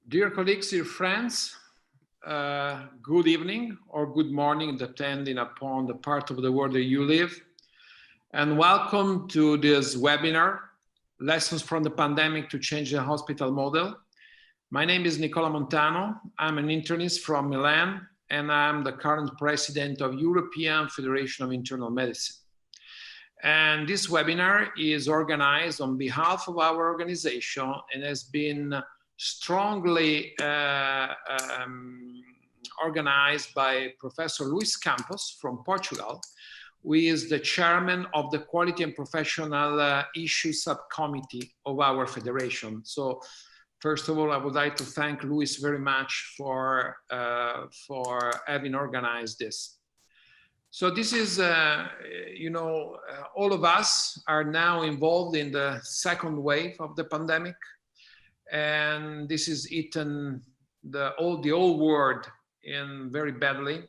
Dear colleagues, dear friends, good evening or good morning, depending upon the part of the world that you live. And welcome to this webinar, Lessons from the Pandemic to Change the Hospital Model. My name is Nicola Montano. I'm an internist from Milan, and I'm the current president of European Federation of Internal Medicine. And this webinar is organized on behalf of our organization and has been strongly organized by Professor Luis Campos from Portugal, who is the chairman of the Quality and Professional Issues Subcommittee of our federation. So first of all, I would like to thank Luis very much for having organized this. So this is, all of us are now involved in the second wave of the pandemic. And this is eaten the whole world in very badly.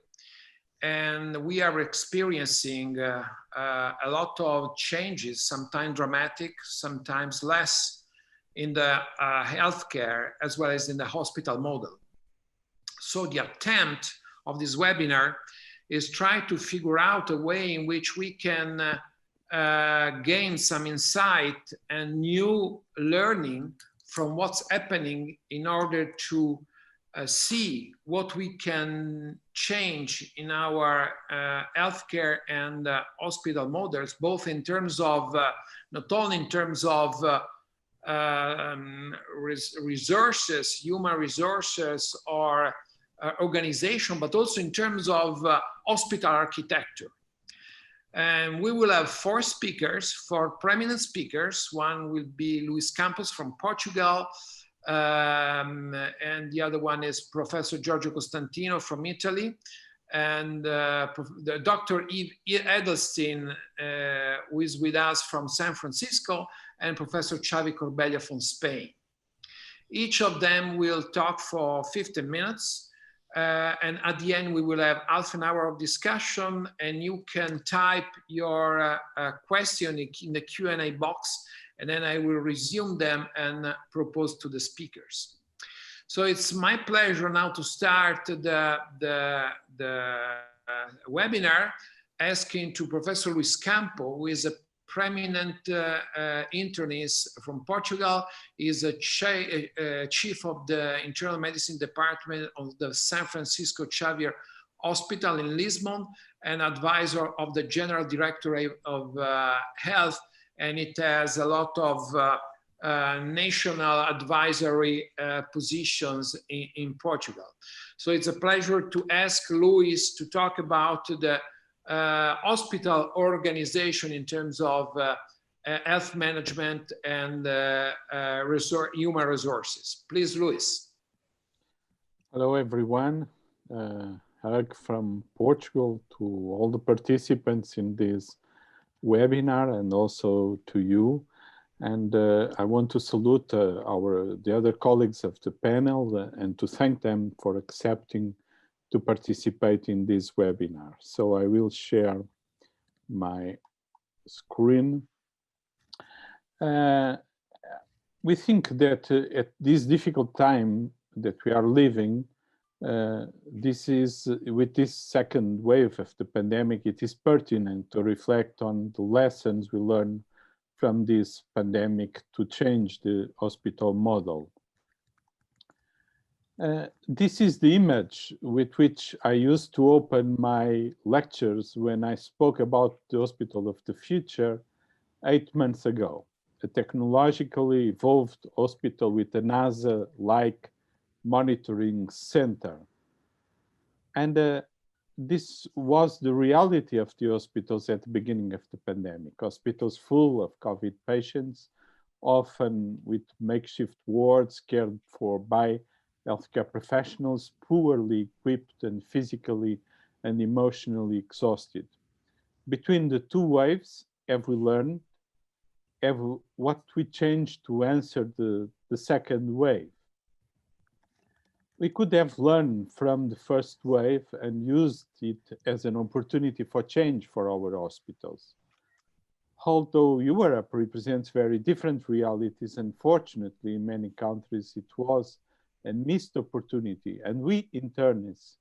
And we are experiencing a lot of changes, sometimes dramatic, sometimes less, in the healthcare as well as in the hospital model. So the attempt of this webinar is try to figure out a way in which we can gain some insight and new learning from what's happening in order to see what we can change in our healthcare and hospital models, both in terms of, not only in terms of resources, human resources, or organization, but also in terms of hospital architecture. And we will have four speakers, four prominent speakers. One will be Luis Campos from Portugal, and the other one is Professor Giorgio Costantino from Italy, and Dr. Eve Edelstein, who is with us from San Francisco, and Professor Xavi Corbella from Spain. Each of them will talk for 15 minutes. And at the end, we will have half an hour of discussion, and you can type your question in the Q&A box, and then I will resume them and propose to the speakers. So it's my pleasure now to start the webinar, asking to Professor Luis Campos, who is a prominent internist from Portugal. Is a chief of the internal medicine department of the San Francisco Xavier Hospital in Lisbon, and advisor of the General Directorate of Health, and it has a lot of national advisory positions in Portugal. So it's a pleasure to ask Luis to talk about the hospital organization in terms of health management and human resources. Please, Luis. Hello, everyone. Hug from Portugal to all the participants in this webinar, and also to you. And I want to salute the other colleagues of the panel and to thank them for accepting to participate in this webinar. So I will share my screen. We think that at this difficult time that we are living, with this second wave of the pandemic, it is pertinent to reflect on the lessons we learned from this pandemic to change the hospital model. This is the image with which I used to open my lectures when I spoke about the hospital of the future 8 months ago. A technologically evolved hospital with a NASA-like monitoring center. And this was the reality of the hospitals at the beginning of the pandemic. Hospitals full of COVID patients, often with makeshift wards cared for by healthcare professionals, poorly equipped and physically and emotionally exhausted. Between the two waves, have we learned what we changed to answer the second wave? We could have learned from the first wave and used it as an opportunity for change for our hospitals. Although Europe represents very different realities, unfortunately, in many countries, it was a missed opportunity. And we internists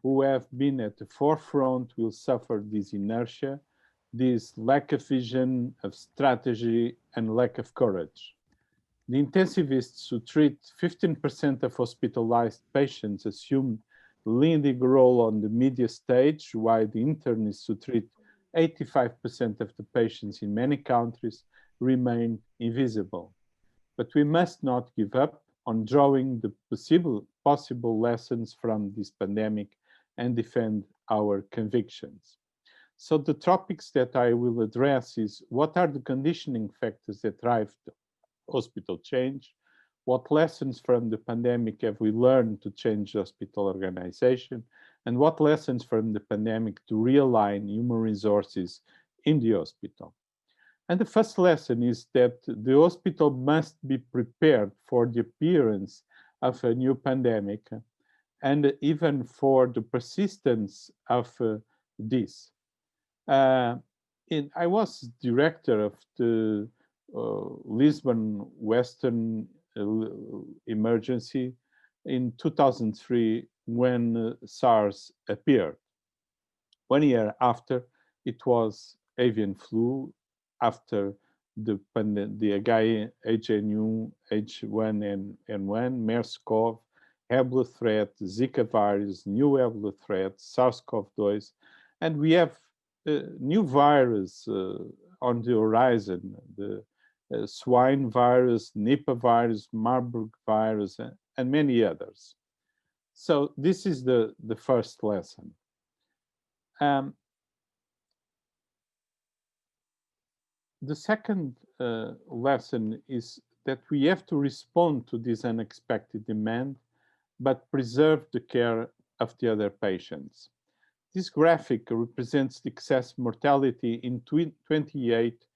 who have been at the forefront will suffer this inertia, this lack of vision, of strategy, and lack of courage. The intensivists who treat 15% of hospitalized patients assume leading role on the media stage, while the internists who treat 85% of the patients in many countries remain invisible. But we must not give up on drawing the possible lessons from this pandemic and defend our convictions. So the topics that I will address is what are the conditioning factors that drive hospital change? What lessons from the pandemic have we learned to change hospital organization? And what lessons from the pandemic to realign human resources in the hospital? And the first lesson is that the hospital must be prepared for the appearance of a new pandemic and even for the persistence of this. I was director of the Lisbon Western emergency in 2003 when SARS appeared. 1 year after, it was avian flu. After the HNU, H1N1, MERS-CoV, Ebola threat, Zika virus, new Ebola threat, SARS-CoV-2, and we have new virus on the horizon, the swine virus, Nipah virus, Marburg virus, and many others. So this is the first lesson. The second lesson is that we have to respond to this unexpected demand, but preserve the care of the other patients. This graphic represents the excess mortality in 28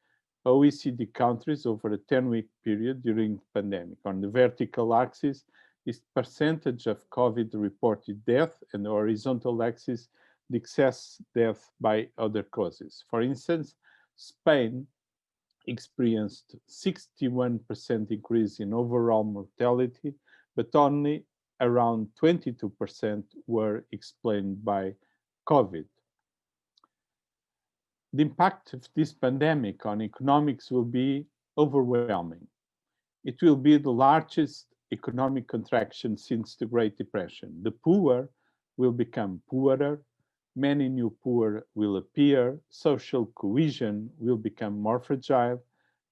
OECD countries over a 10-week period during the pandemic. On the vertical axis is the percentage of COVID-reported death, and the horizontal axis, the excess death by other causes. For instance, Spain experienced 61% increase in overall mortality, but only around 22% were explained by COVID. The impact of this pandemic on economics will be overwhelming. It will be the largest economic contraction since the Great Depression. The poor will become poorer, many new poor will appear, social cohesion will become more fragile,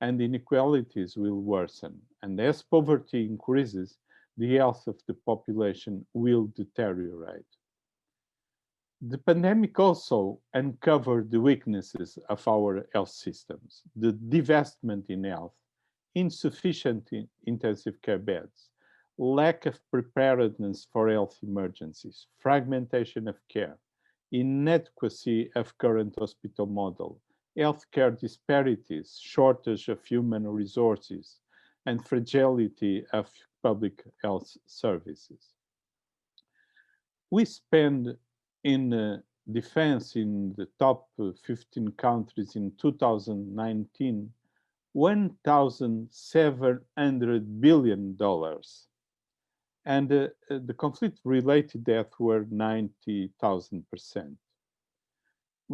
and inequalities will worsen. And as poverty increases, the health of the population will deteriorate. The pandemic also uncovered the weaknesses of our health systems, the divestment in health, insufficient intensive care beds, lack of preparedness for health emergencies, fragmentation of care, inadequacy of current hospital model, healthcare disparities, shortage of human resources, and fragility of public health services. We spend in defense in the top 15 countries in 2019, $1,700 billion. And the conflict-related deaths were 90,000%.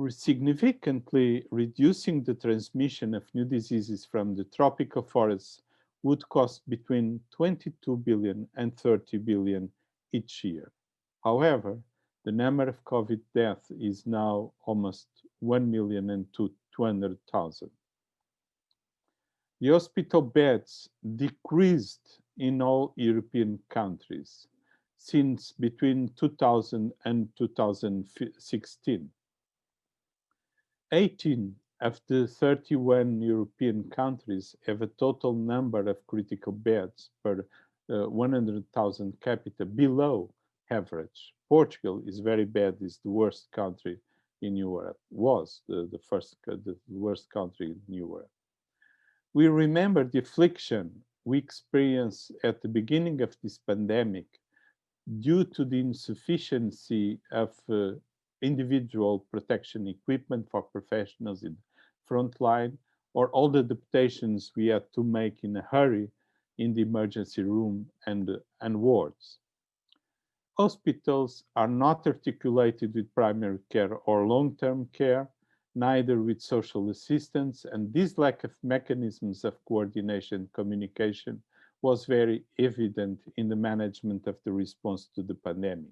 Significantly reducing the transmission of new diseases from the tropical forests would cost between 22 billion and 30 billion each year. However, the number of COVID deaths is now almost 1,200,000. The hospital beds decreased in all European countries since between 2000 and 2016. 18 of the 31 European countries have a total number of critical beds per 100,000 capita below average. Portugal is very bad, is the worst country in Europe, was the worst country in Europe. We remember the affliction we experienced at the beginning of this pandemic due to the insufficiency of individual protection equipment for professionals in front line, or all the adaptations we had to make in a hurry in the emergency room and wards. Hospitals are not articulated with primary care or long-term care, neither with social assistance, and this lack of mechanisms of coordination and communication was very evident in the management of the response to the pandemic.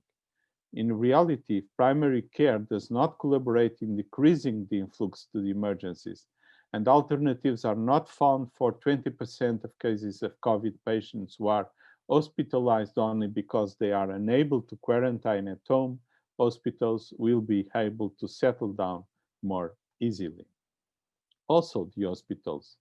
In reality, primary care does not collaborate in decreasing the influx to the emergencies, and alternatives are not found for 20% of cases of COVID patients who are hospitalized only because they are unable to quarantine at home. Hospitals will be able to settle down more easily. Also, the hospitals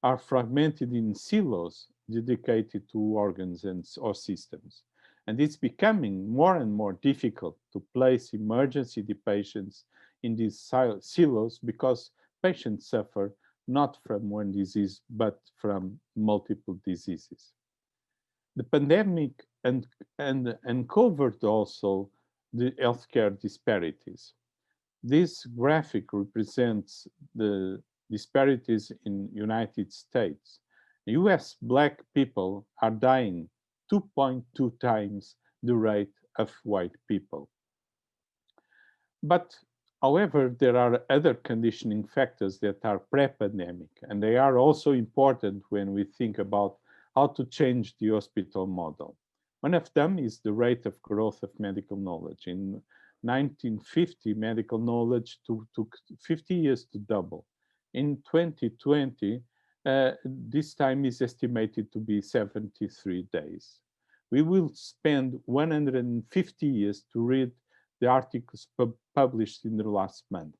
are fragmented in silos dedicated to organs or systems. And it's becoming more and more difficult to place emergency patients in these silos because patients suffer not from one disease, but from multiple diseases. The pandemic uncovered also the healthcare disparities. This graphic represents the disparities in United States. US Black people are dying 2.2 times the rate of white people. But however, there are other conditioning factors that are pre-pandemic, and they are also important when we think about how to change the hospital model. One of them is the rate of growth of medical knowledge. In 1950, medical knowledge took 50 years to double. In 2020, this time is estimated to be 73 days. We will spend 150 years to read the articles published in the last month.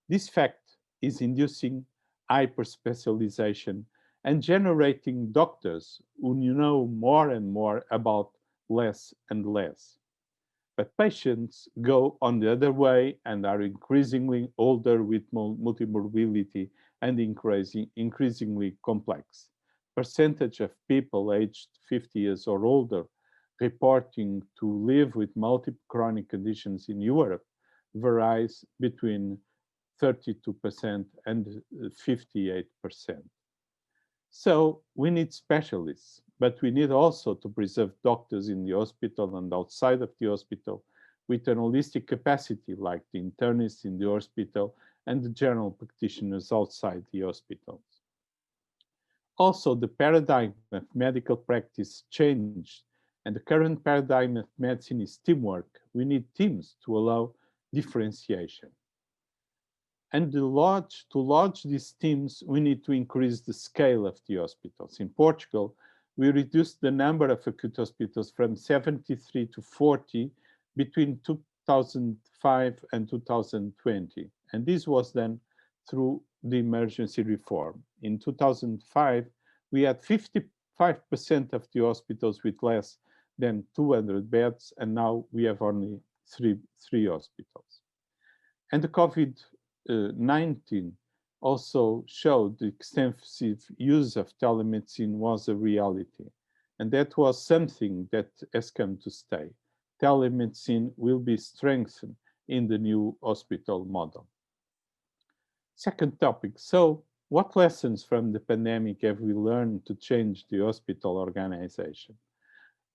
This fact is inducing hyperspecialization and generating doctors who know more and more about less and less. But patients go on the other way and are increasingly older with multimorbidity and increasingly complex. Percentage of people aged 50 years or older reporting to live with multiple chronic conditions in Europe varies between 32% and 58%. So we need specialists, but we need also to preserve doctors in the hospital and outside of the hospital with an holistic capacity like the internists in the hospital and the general practitioners outside the hospitals. Also, the paradigm of medical practice changed, and the current paradigm of medicine is teamwork. We need teams to allow differentiation. And to launch these teams, we need to increase the scale of the hospitals. In Portugal, we reduced the number of acute hospitals from 73 to 40 between 2005 and 2020. And this was done through the emergency reform. In 2005, we had 55% of the hospitals with less than 200 beds, and now we have only three hospitals. And the COVID-19 also showed the extensive use of telemedicine was a reality. And that was something that has come to stay. Telemedicine will be strengthened in the new hospital model. Second topic. So, what lessons from the pandemic have we learned to change the hospital organization?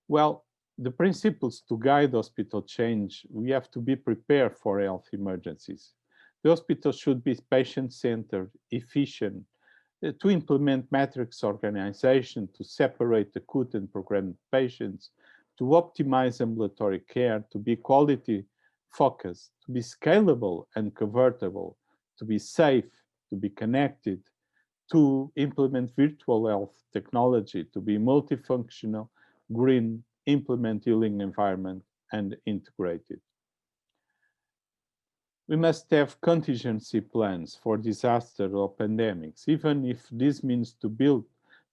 Well, the principles to guide hospital change, we have to be prepared for health emergencies. The hospital should be patient-centered, efficient, to implement matrix organization, to separate acute and programmed patients, to optimize ambulatory care, to be quality-focused, to be scalable and convertible, to be safe, to be connected, to implement virtual health technology, to be multifunctional, green, implement healing environment, and integrated. We must have contingency plans for disaster or pandemics, even if this means to build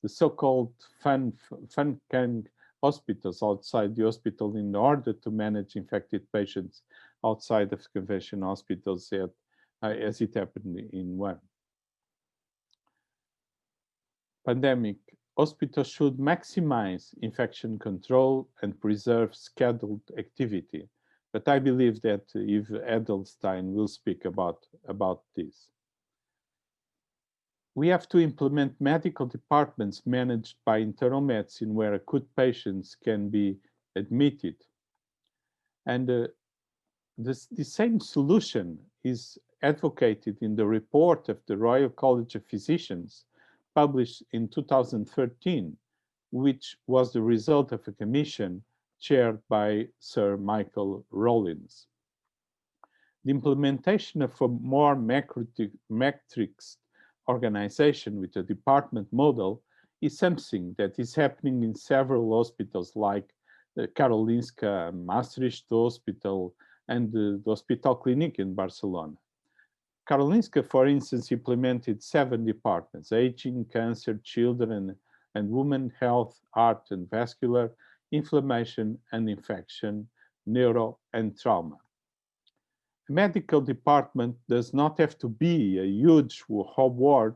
the so-called fun-kind hospitals outside the hospital in order to manage infected patients outside of conventional hospitals as it happened in one. Pandemic. Hospitals should maximize infection control and preserve scheduled activity. But I believe that Yves Edelstein will speak about this. We have to implement medical departments managed by internal medicine where acute patients can be admitted. And the same solution is advocated in the report of the Royal College of Physicians published in 2013, which was the result of a commission chaired by Sir Michael Rollins. The implementation of a more matrix organization with a department model is something that is happening in several hospitals like the Karolinska Maastricht Hospital and the Hospital Clinic in Barcelona. Karolinska, for instance, implemented 7 departments: aging, cancer, children and women, health, heart and vascular, inflammation and infection, neuro and trauma. A medical department does not have to be a huge ward,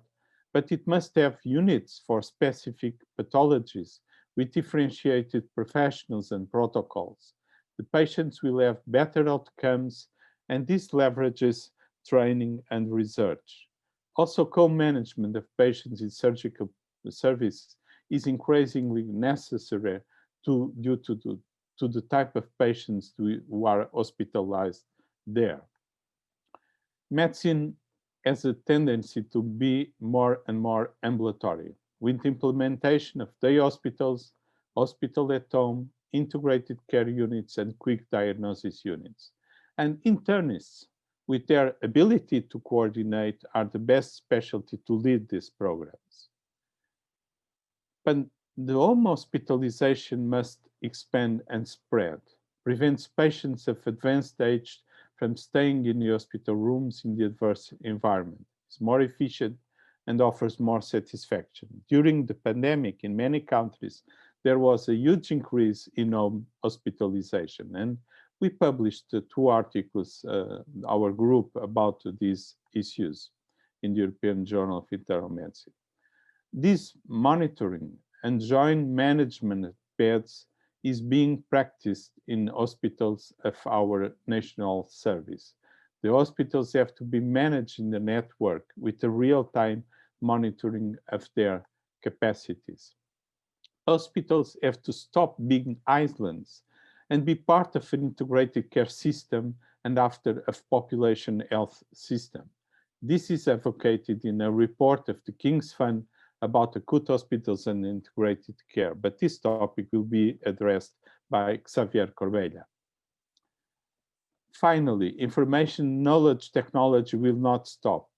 but it must have units for specific pathologies with differentiated professionals and protocols. The patients will have better outcomes, and this leverages training and research. Also, co-management of patients in surgical services is increasingly necessary due to the type of patients who are hospitalized there. Medicine has a tendency to be more and more ambulatory, with implementation of day hospitals, hospital at home, integrated care units, and quick diagnosis units. And internists, with their ability to coordinate, are the best specialty to lead these programs. But the home hospitalization must expand and spread, prevents patients of advanced age from staying in the hospital rooms in the adverse environment. It's more efficient and offers more satisfaction. During the pandemic, in many countries, there was a huge increase in home hospitalization, and we published 2 articles, our group, about these issues in the European Journal of Internal Medicine. This monitoring and joint management of beds is being practiced in hospitals of our national service. The hospitals have to be managed in the network with a real-time monitoring of their capacities. Hospitals have to stop being islands and be part of an integrated care system and after a population health system. This is advocated in a report of the King's Fund about acute hospitals and integrated care, but this topic will be addressed by Xavier Corbella. Finally, information knowledge technology will not stop.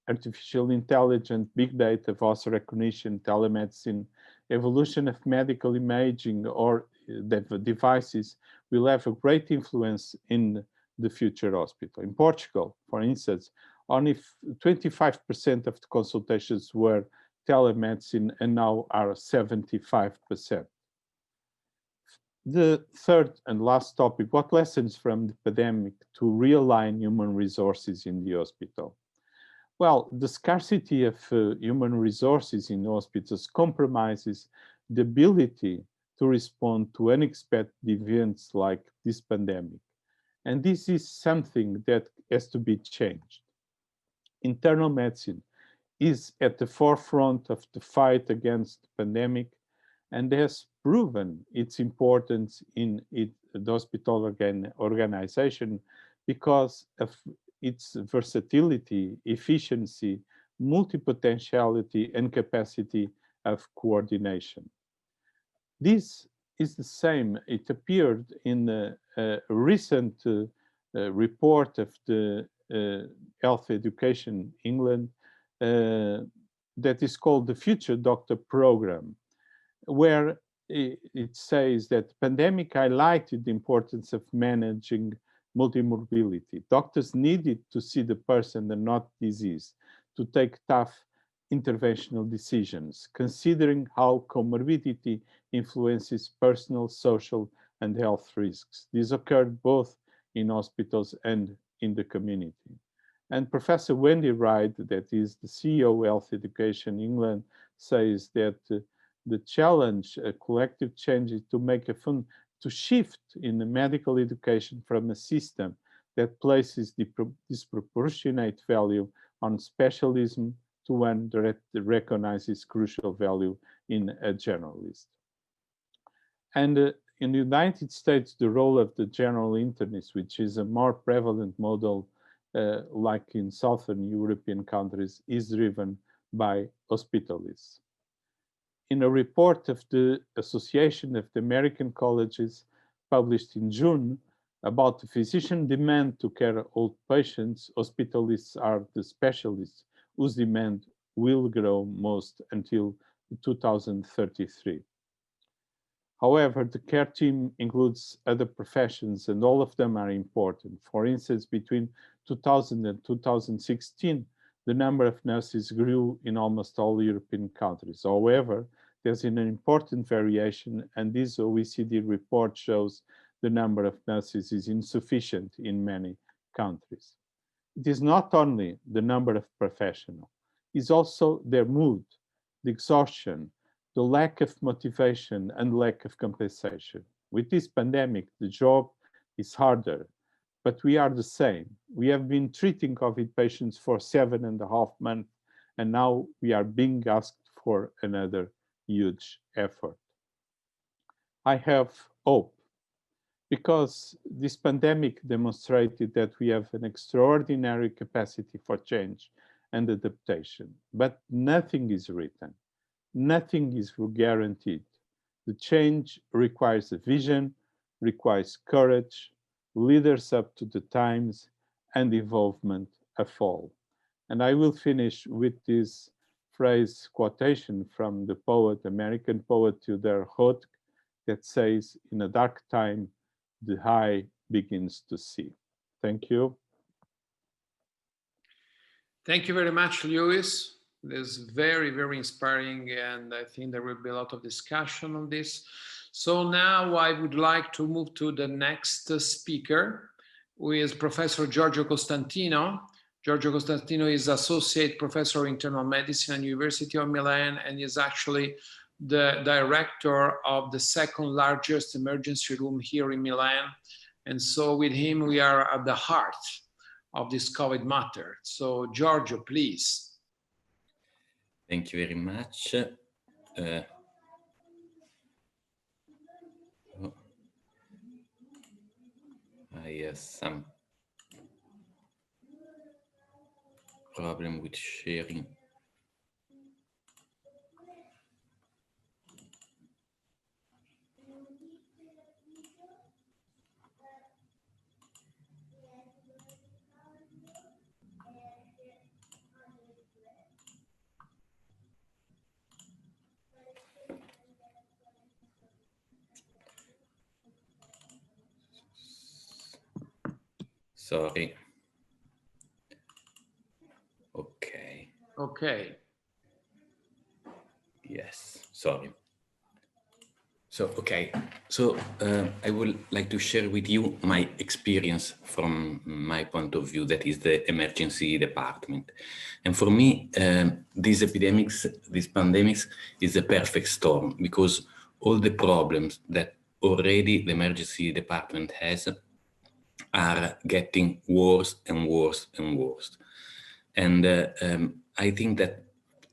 Artificial intelligence, big data, voice recognition, telemedicine, evolution of medical imaging or devices will have a great influence in the future hospital. In Portugal, for instance, only 25% of the consultations were telemedicine and now are 75%. The third and last topic, what lessons from the pandemic to realign human resources in the hospital? Well, the scarcity of human resources in hospitals compromises the ability to respond to unexpected events like this pandemic. And this is something that has to be changed. Internal medicine is at the forefront of the fight against the pandemic and has proven its importance in the hospital organization because of its versatility, efficiency, multipotentiality, and capacity of coordination. This is the same. It appeared in a recent report of the Health Education England that is called the Future Doctor Program, where it says that the pandemic highlighted the importance of managing multimorbidity. Doctors needed to see the person and not disease, to take tough interventional decisions, considering how comorbidity influences personal, social, and health risks. This occurred both in hospitals and in the community. And Professor Wendy Wright, that is the CEO of Health Education England, says that the challenge, a collective change, is to make to shift in the medical education from a system that places disproportionate value on specialism to one that recognizes crucial value in a generalist. And in the United States, the role of the general internist, which is a more prevalent model like in Southern European countries, is driven by hospitalists. In a report of the Association of the American Colleges published in June about the physician demand to care old patients, hospitalists are the specialists whose demand will grow most until 2033. However, the care team includes other professions and all of them are important. For instance, between 2000 and 2016, the number of nurses grew in almost all European countries. However, there's an important variation, and this OECD report shows the number of nurses is insufficient in many countries. It is not only the number of professionals, it's also their mood, the exhaustion, the lack of motivation and lack of compensation. With this pandemic, the job is harder, but we are the same. We have been treating COVID patients for 7.5 months, and now we are being asked for another huge effort. I have hope because this pandemic demonstrated that we have an extraordinary capacity for change and adaptation, but nothing is written. Nothing is guaranteed. The change requires a vision, requires courage, leaders up to the times, and involvement of all. And I will finish with this phrase quotation from the poet, American poet Theodore Roth, that says, "In a dark time, the eye begins to see." Thank you. Thank you very much, Luis. This is very, very inspiring, and I think there will be a lot of discussion on this. So now I would like to move to the next speaker, who is Professor Giorgio Costantino. Giorgio Costantino is Associate Professor of Internal Medicine at the University of Milan and is actually the director of the second largest emergency room here in Milan. And so with him, we are at the heart of this COVID matter. So Giorgio, please. Thank you very much. I have some problem with sharing. Sorry. Okay. Okay. Yes, sorry. So, okay. So I would like to share with you my experience from my point of view, that is the emergency department. And for me, these epidemics, these pandemics is a perfect storm because all the problems that already the emergency department has are getting worse and worse and worse. And I think that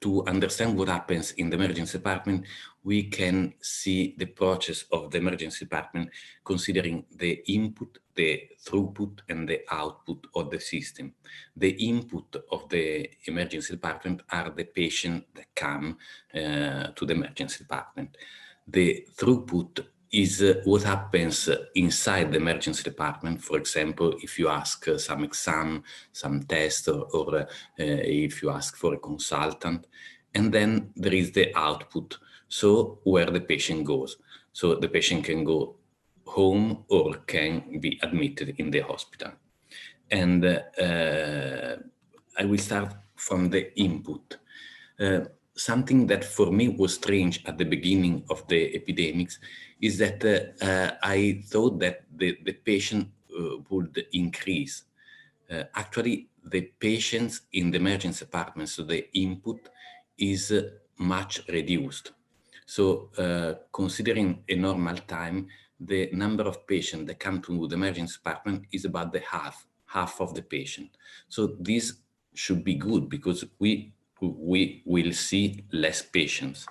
to understand what happens in the emergency department, we can see the process of the emergency department considering the input, the throughput, and the output of the system. The input of the emergency department are the patients that come to the emergency department. The throughput is what happens inside the emergency department. For example, if you ask some exam, some test, or if you ask for a consultant. And then there is the output, so where the patient goes. So the patient can go home or can be admitted in the hospital. And I will start from the input. Something that for me was strange at the beginning of the epidemics is that I thought that the patient would increase. Actually, the patients in the emergency department, so the input is much reduced. So considering a normal time, the number of patients that come to the emergency department is about the half of the patient. So this should be good because we we will see less patients.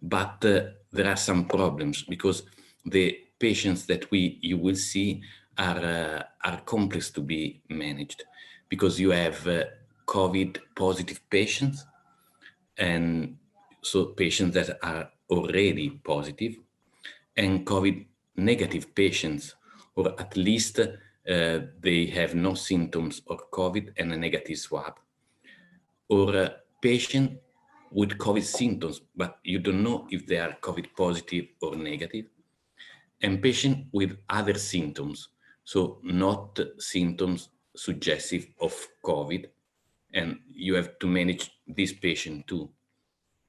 But there are some problems because the patients that you will see are complex to be managed, because you have COVID positive patients, and so patients that are already positive, and COVID negative patients, or at least they have no symptoms of COVID and a negative swab, or a patient with COVID symptoms, but you don't know if they are COVID positive or negative, and patient with other symptoms, so not symptoms suggestive of COVID, and you have to manage this patient too.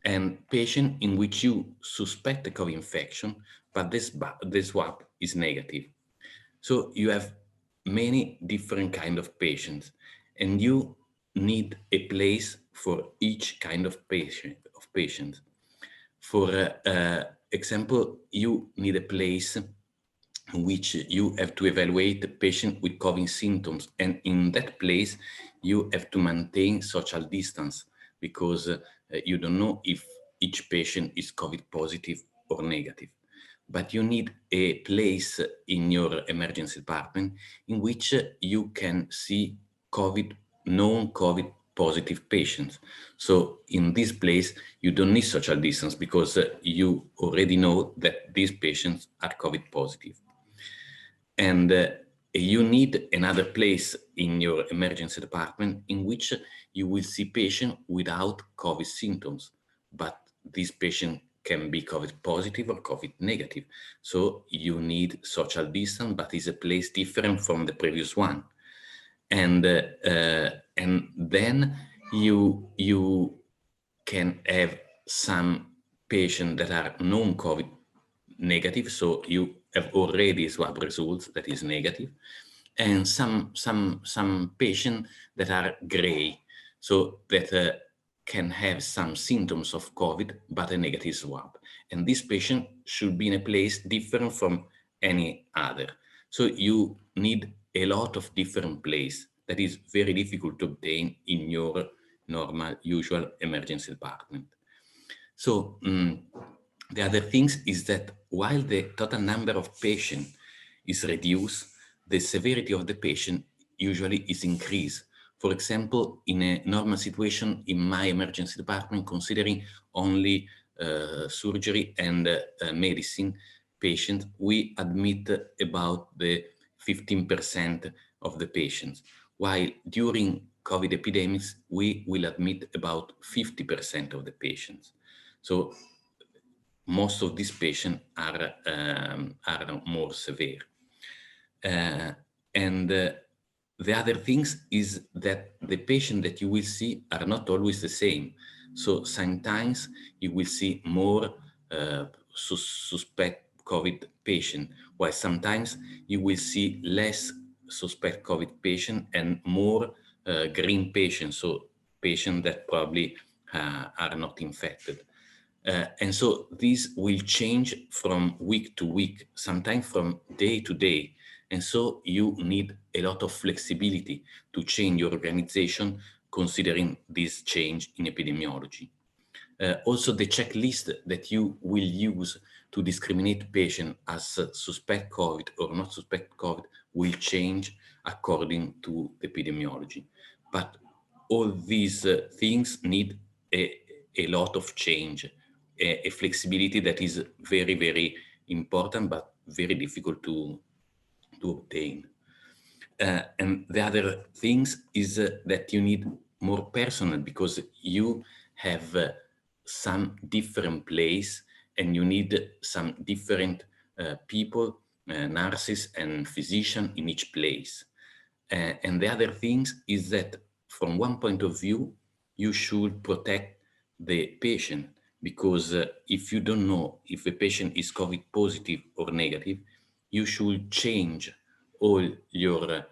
And patient in which you suspect a COVID infection, but the swab is negative. So you have many different kind of patients, and you need a place for each kind of patient. For example, you need a place in which you have to evaluate the patient with COVID symptoms, and in that place you have to maintain social distance, because you don't know if each patient is COVID positive or negative. But you need a place in your emergency department in which you can see known COVID positive patients. So in this place, you don't need social distance, because you already know that these patients are COVID positive. And you need another place in your emergency department in which you will see patients without COVID symptoms, but this patient can be COVID positive or COVID negative. So you need social distance, but it's a place different from the previous one. And then you can have some patients that are non-COVID negative, so you have already swab results that is negative, and some patients that are gray, so that can have some symptoms of COVID but a negative swab, and this patient should be in a place different from any other. So you need a lot of different places that is very difficult to obtain in your normal usual emergency department. So the other things is that while the total number of patients is reduced, the severity of the patient usually is increased. For example, in a normal situation in my emergency department, considering only surgery and medicine patients, we admit about the 15% of the patients, while during COVID epidemics, we will admit about 50% of the patients. So most of these patients are more severe. The other things is that the patients that you will see are not always the same. So sometimes you will see more suspect COVID patient, while sometimes you will see less suspect COVID patient and more green patients, so patients that probably are not infected. And so these will change from week to week, sometimes from day to day. And so you need a lot of flexibility to change your organization considering this change in epidemiology. Also, the checklist that you will use to discriminate patients as suspect COVID or not suspect COVID will change according to epidemiology. But all these things need a lot of change, a flexibility that is very, very important, but very difficult to obtain. And the other things is that you need more personnel, because you have some different place and you need some different people, nurses and physicians in each place. And the other things is that from one point of view, you should protect the patient, because if you don't know if a patient is COVID positive or negative, you should change all your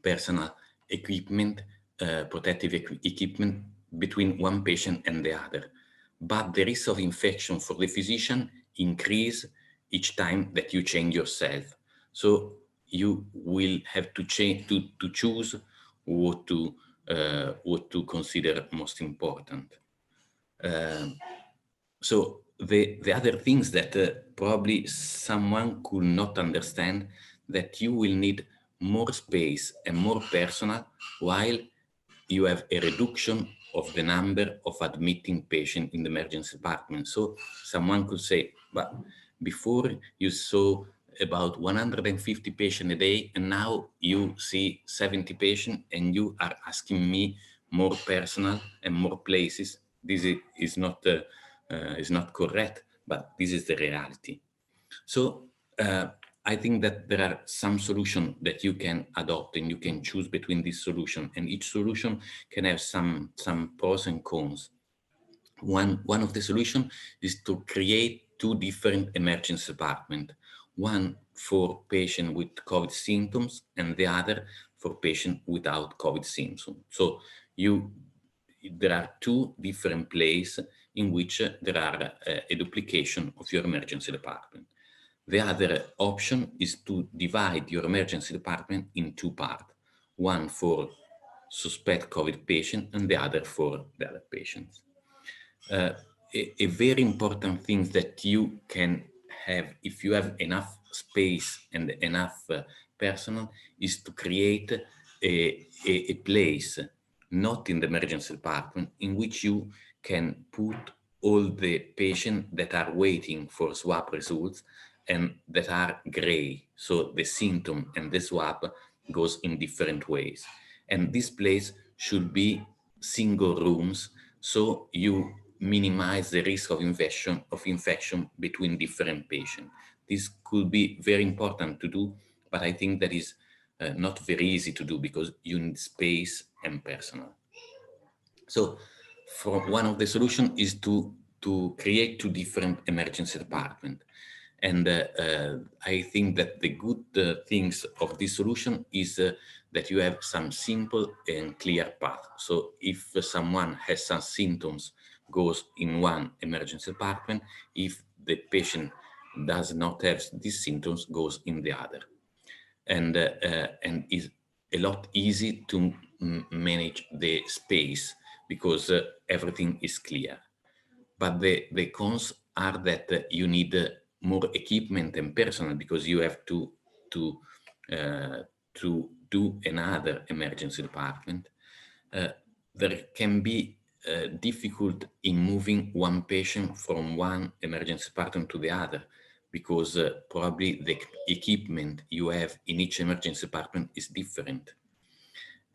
personal equipment, protective equipment between one patient and the other. But the risk of infection for the physician increase each time that you change yourself. So you will have to change to choose what to what to consider most important. So the other things that probably someone could not understand, that you will need more space and more personal while you have a reduction of the number of admitting patients in the emergency department. So someone could say, but before you saw about 150 patients a day, and now you see 70 patients, and you are asking me more personal and more places. This is not correct, but this is the reality. So I think that there are some solutions that you can adopt, and you can choose between this solution, and each solution can have some pros and cons. One of the solutions is to create two different emergency departments, one for patients with COVID symptoms and the other for patients without COVID symptoms. So there are two different places in which there are a duplication of your emergency department. The other option is to divide your emergency department in two parts, one for suspect COVID patient and the other for the other patients. A very important thing that you can have, if you have enough space and enough personnel, is to create a place, not in the emergency department, in which you can put all the patients that are waiting for swab results and that are gray. So the symptom and the swab goes in different ways. And this place should be single rooms, so you minimize the risk of infection between different patients. This could be very important to do, but I think that is not very easy to do because you need space and personnel. So one of the solutions is to create two different emergency departments. And I think that the good things of this solution is that you have some simple and clear path. So if someone has some symptoms, goes in one emergency department. If the patient does not have these symptoms, goes in the other. And is a lot easy to manage the space because everything is clear. But the cons are that you need more equipment and personnel because you have to do another emergency department. There can be difficult in moving one patient from one emergency department to the other because probably the equipment you have in each emergency department is different.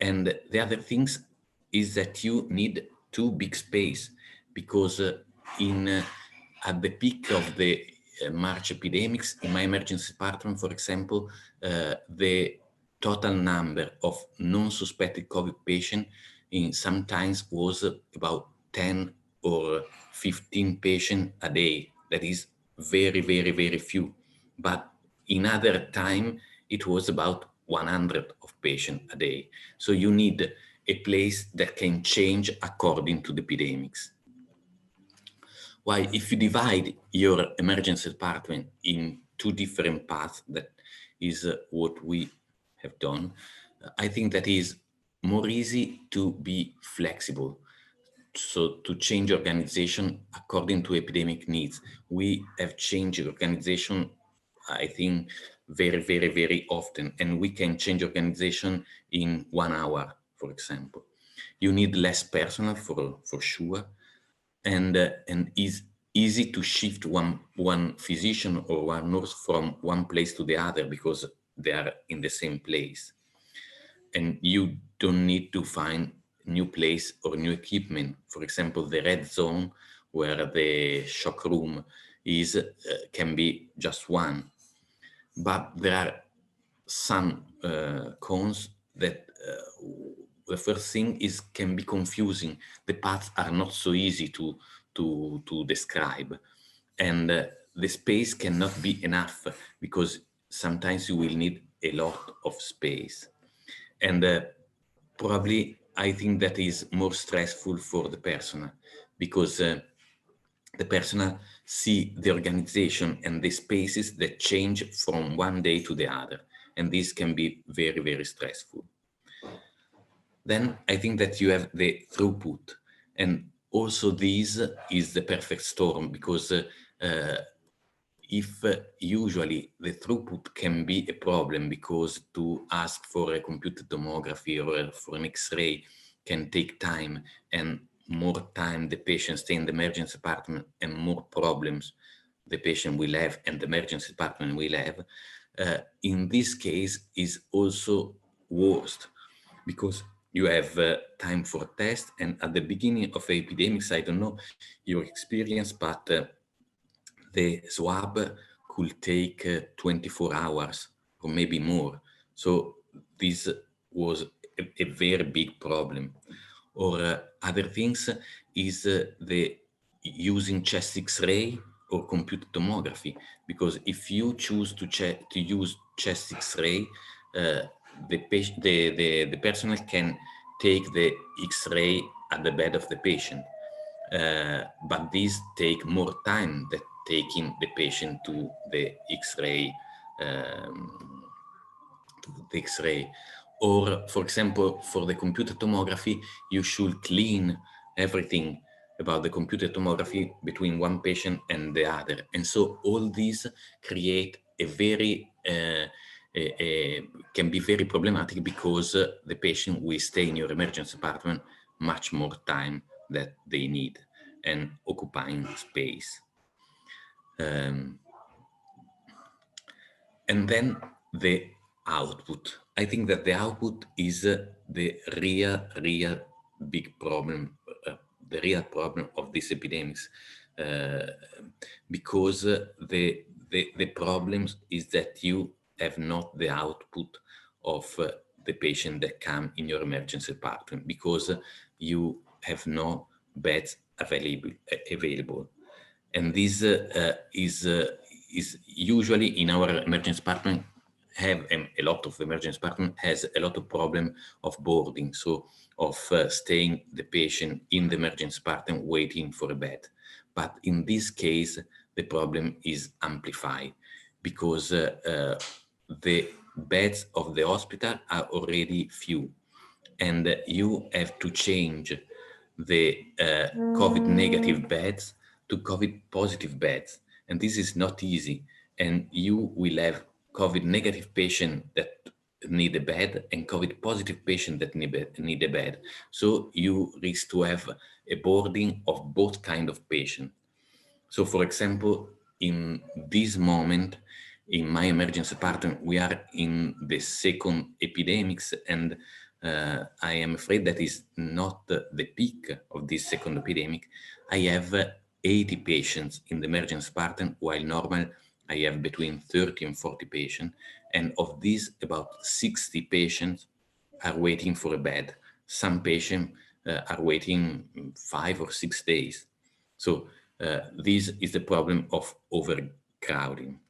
And the other things is that you need two big space because at the peak of the March epidemics in my emergency department, for example, the total number of non-suspected COVID patients sometimes was about 10 or 15 patients a day. That is very, very, very few. But in other time, it was about 100 of patients a day. So you need a place that can change according to the epidemics. While if you divide your emergency department in two different paths, that is what we have done, I think that is more easy to be flexible. So to change organization according to epidemic needs. We have changed organization, I think, very, very, very often, and we can change organization in 1 hour, for example. You need less personnel for sure, and is easy to shift one physician or one nurse from one place to the other because they are in the same place. And you don't need to find new place or new equipment. For example, the red zone where the shock room is can be just one. But there are some cons that the first thing is can be confusing. The paths are not so easy to describe, and the space cannot be enough because sometimes you will need a lot of space. And probably I think that is more stressful for the personnel because the personnel see the organization and the spaces that change from one day to the other. And this can be very, very stressful. Then I think that you have the throughput, and also this is the perfect storm, because if usually the throughput can be a problem, because to ask for a computed tomography or for an X-ray can take time, and more time the patient stay in the emergency department and more problems the patient will have and the emergency department will have, in this case is also worst, because you have time for test. And at the beginning of epidemics, I don't know your experience, but the swab could take 24 hours or maybe more. So this was a very big problem. Or other things is the using chest X-ray or computed tomography, because if you choose to use chest X-ray, the personnel can take the X-ray at the bed of the patient, but these take more time than taking the patient to the X-ray. Or, for example, for the computer tomography, you should clean everything about the computer tomography between one patient and the other. And so all these create a very, can be very problematic, because the patient will stay in your emergency department much more time that they need and occupying space. And then the output. I think that the output is the real big problem, the real problem of these epidemics, because the problem is that you have not the output of the patient that come in your emergency department, because you have no beds available. And this is usually in our emergency department have a lot of emergency department has a lot of problem of boarding, so of staying the patient in the emergency department waiting for a bed. But in this case, the problem is amplified, because the beds of the hospital are already few, and you have to change the COVID negative beds to COVID positive beds. And this is not easy. And you will have COVID negative patient that need a bed and COVID positive patient that need a bed. So you risk to have a boarding of both kind of patients. So for example, in this moment, in my emergency department, we are in the second epidemics, and I am afraid that is not the peak of this second epidemic. I have 80 patients in the emergency department, while normal I have between 30 and 40 patients. And of these, about 60 patients are waiting for a bed. Some patients are waiting 5 or 6 days. So this is the problem of overcrowding.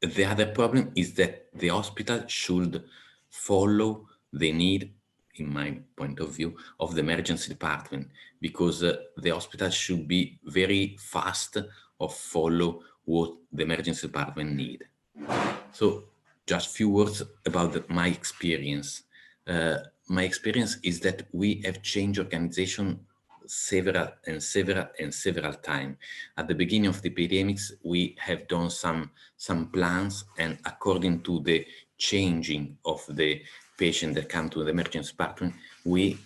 The other problem is that the hospital should follow the need, in my point of view, of the emergency department, because the hospital should be very fast of follow what the emergency department need. So just a few words about my experience. My experience is that we have changed organization several times. At the beginning of the epidemics, we have done some plans, and according to the changing of the patient that come to the emergency department, we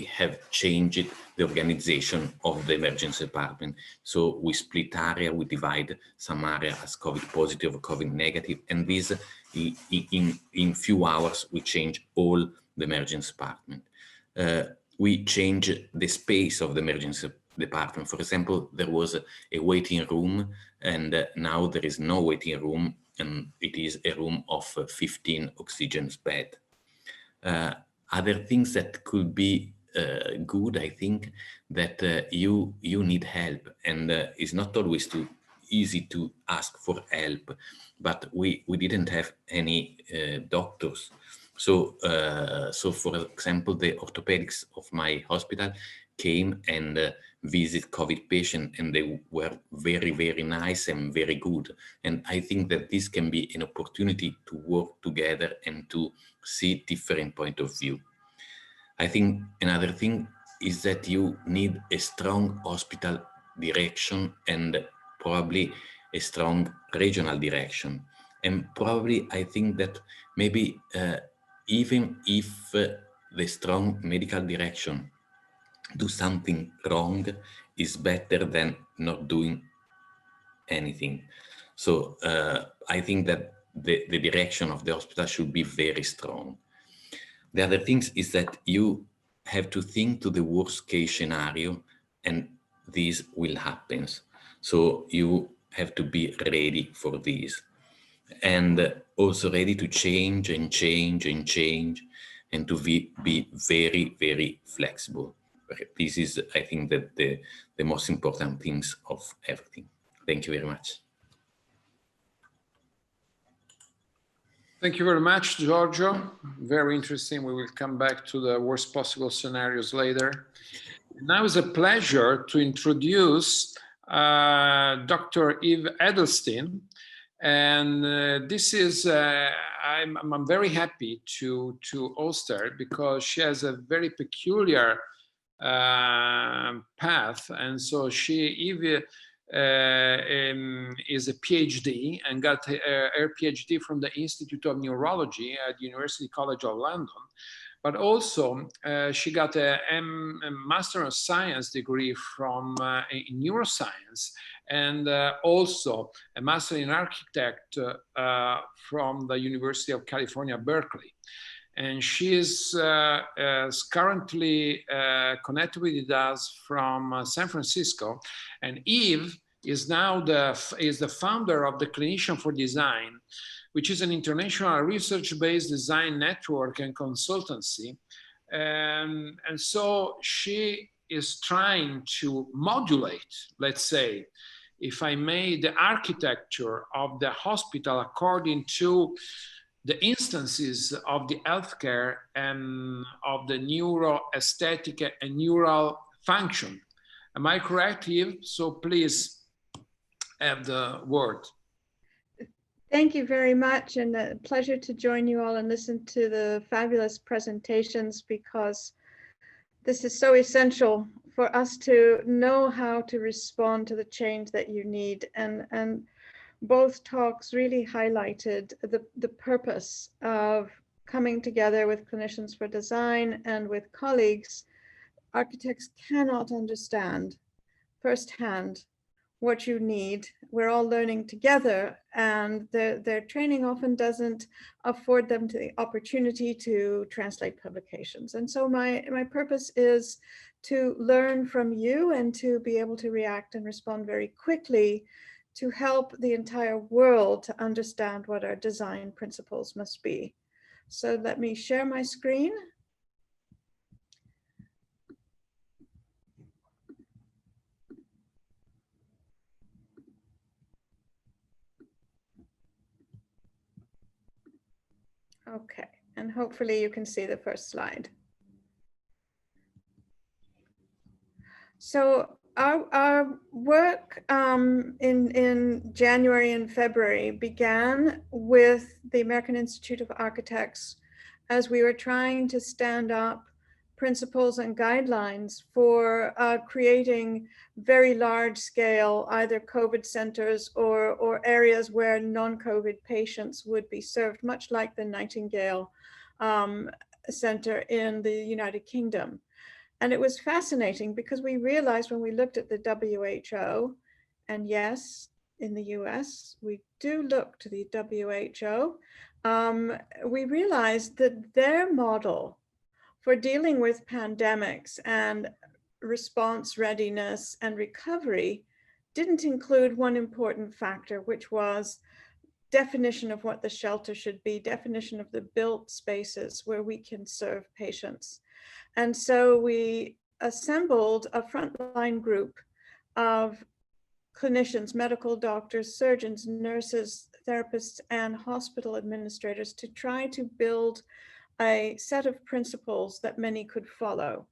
have changed the organization of the emergency department. So we split area, we divide some area as COVID positive or COVID negative, and this in few hours we change all the emergency department. We change the space of the emergency department. For example, there was a waiting room, and now there is no waiting room, and it is a room of 15 oxygen beds. Other things that could be good, I think, that you need help, and it's not always too easy to ask for help, but we didn't have any doctors. So, so for example, the orthopedics of my hospital came and visit COVID patients, and they were very, very nice and very good. And I think that this can be an opportunity to work together and to see different point of view. I think another thing is that you need a strong hospital direction and probably a strong regional direction. And probably I think that maybe even if the strong medical direction do something wrong, is better than not doing anything. So I think that the direction of the hospital should be very strong. The other thing is that you have to think to the worst case scenario, and this will happen. So you have to be ready for this, and also ready to change and change and change, and to be very, very flexible. This is, I think, that the most important things of everything. Thank you very much. Thank you very much, Giorgio. Very interesting. We will come back to the worst possible scenarios later. Now it's a pleasure to introduce Dr. Eve Edelstein. And this is, I'm very happy to host her because she has a very peculiar path. And so Eve is a PhD and got her PhD from the Institute of Neurology at the University College of London. But also she got a Master of Science degree from in neuroscience, and also a Master in Architect from the University of California, Berkeley. And she is currently connected with us from San Francisco. And Eve is now the founder of the Clinician for Design, which is an international research-based design network and consultancy. And so she is trying to modulate, let's say, if I may, the architecture of the hospital according to the instances of the healthcare and of the neuroaesthetic and neural function. Am I correct, Eve? So please have the word. Thank you very much, and a pleasure to join you all and listen to the fabulous presentations, because this is so essential for us to know how to respond to the change that you need. And both talks really highlighted the purpose of coming together with Clinicians for Design and with colleagues. Architects cannot understand firsthand what you need. We're all learning together, and their training often doesn't afford them the opportunity to translate publications. And so my purpose is to learn from you and to be able to react and respond very quickly to help the entire world to understand what our design principles must be. So let me share my screen. Okay, and hopefully you can see the first slide. So our work in January and February began with the American Institute of Architects as we were trying to stand up principles and guidelines for creating very large scale, either COVID centers or areas where non-COVID patients would be served, much like the Nightingale Center in the United Kingdom. And it was fascinating because we realized when we looked at the WHO, and yes, in the US, we do look to the WHO, we realized that their model for dealing with pandemics and response readiness and recovery didn't include one important factor, which was definition of what the shelter should be, definition of the built spaces where we can serve patients. And so we assembled a frontline group of clinicians, medical doctors, surgeons, nurses, therapists, and hospital administrators to try to build a set of principles that many could follow.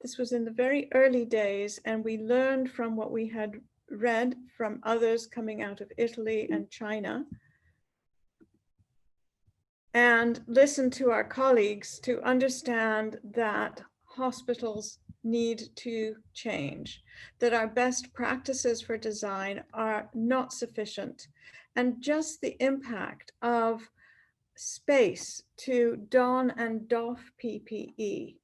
This was in the very early days, and we learned from what we had read from others coming out of Italy and China, and listened to our colleagues to understand that hospitals need to change, that our best practices for design are not sufficient, and just the impact of space to don and doff PPE,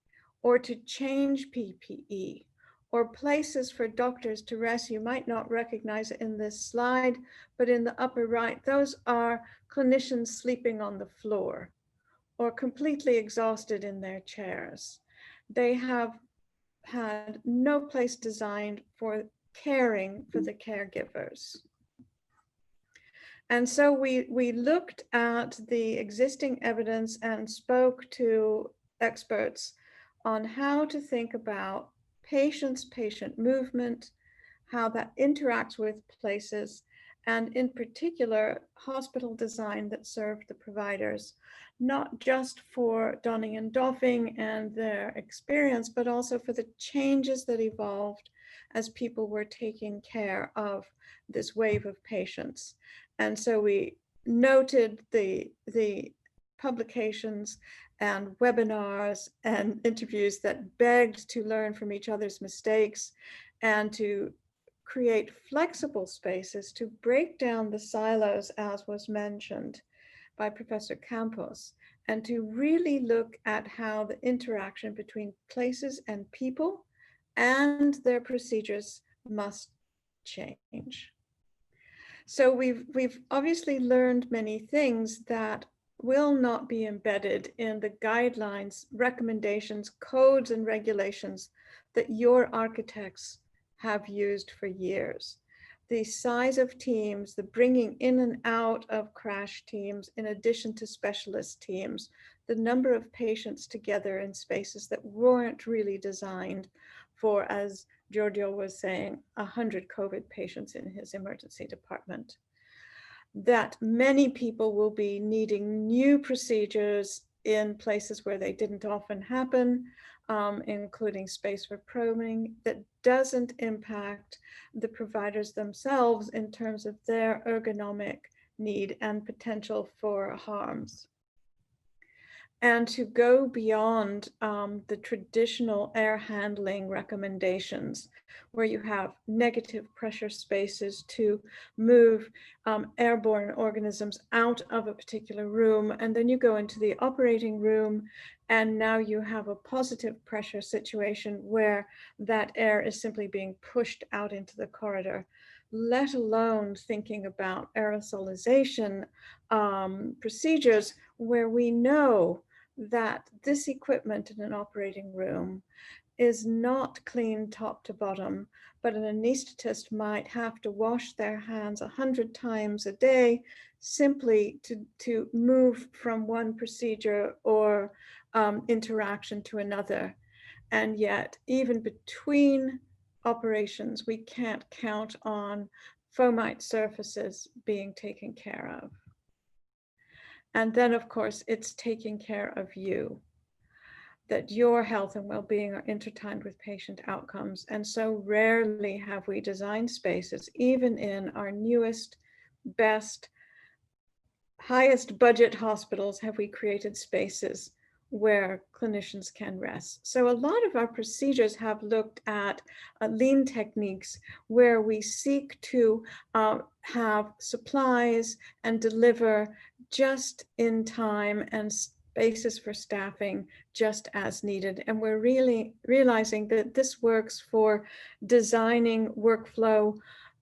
or to change PPE, or places for doctors to rest. You might not recognize it in this slide, but in the upper right, those are clinicians sleeping on the floor or completely exhausted in their chairs. They have had no place designed for caring for the caregivers. And so we looked at the existing evidence and spoke to experts on how to think about patient movement, how that interacts with places, and in particular, hospital design that served the providers, not just for donning and doffing and their experience, but also for the changes that evolved as people were taking care of this wave of patients. And so we noted the publications and webinars and interviews that begged to learn from each other's mistakes and to create flexible spaces to break down the silos, as was mentioned by Professor Campos, and to really look at how the interaction between places and people and their procedures must change. So we've obviously learned many things that will not be embedded in the guidelines, recommendations, codes, and regulations that your architects have used for years. The size of teams, the bringing in and out of crash teams, in addition to specialist teams, the number of patients together in spaces that weren't really designed for, as Giorgio was saying, 100 COVID patients in his emergency department. That many people will be needing new procedures in places where they didn't often happen, including space for probing, that doesn't impact the providers themselves in terms of their ergonomic need and potential for harms. And to go beyond the traditional air handling recommendations, where you have negative pressure spaces to move airborne organisms out of a particular room, and then you go into the operating room, and now you have a positive pressure situation where that air is simply being pushed out into the corridor, let alone thinking about aerosolization procedures where we know that this equipment in an operating room is not clean top to bottom, but an anesthetist might have to wash their hands 100 times a day simply to move from one procedure or interaction to another. And yet, even between operations, we can't count on fomite surfaces being taken care of. And then, of course, it's taking care of you, that your health and well-being are intertwined with patient outcomes. And so rarely have we designed spaces, even in our newest, best, highest budget hospitals, have we created spaces where clinicians can rest. So a lot of our procedures have looked at lean techniques where we seek to have supplies and deliver just in time and spaces for staffing just as needed. And we're really realizing that this works for designing workflow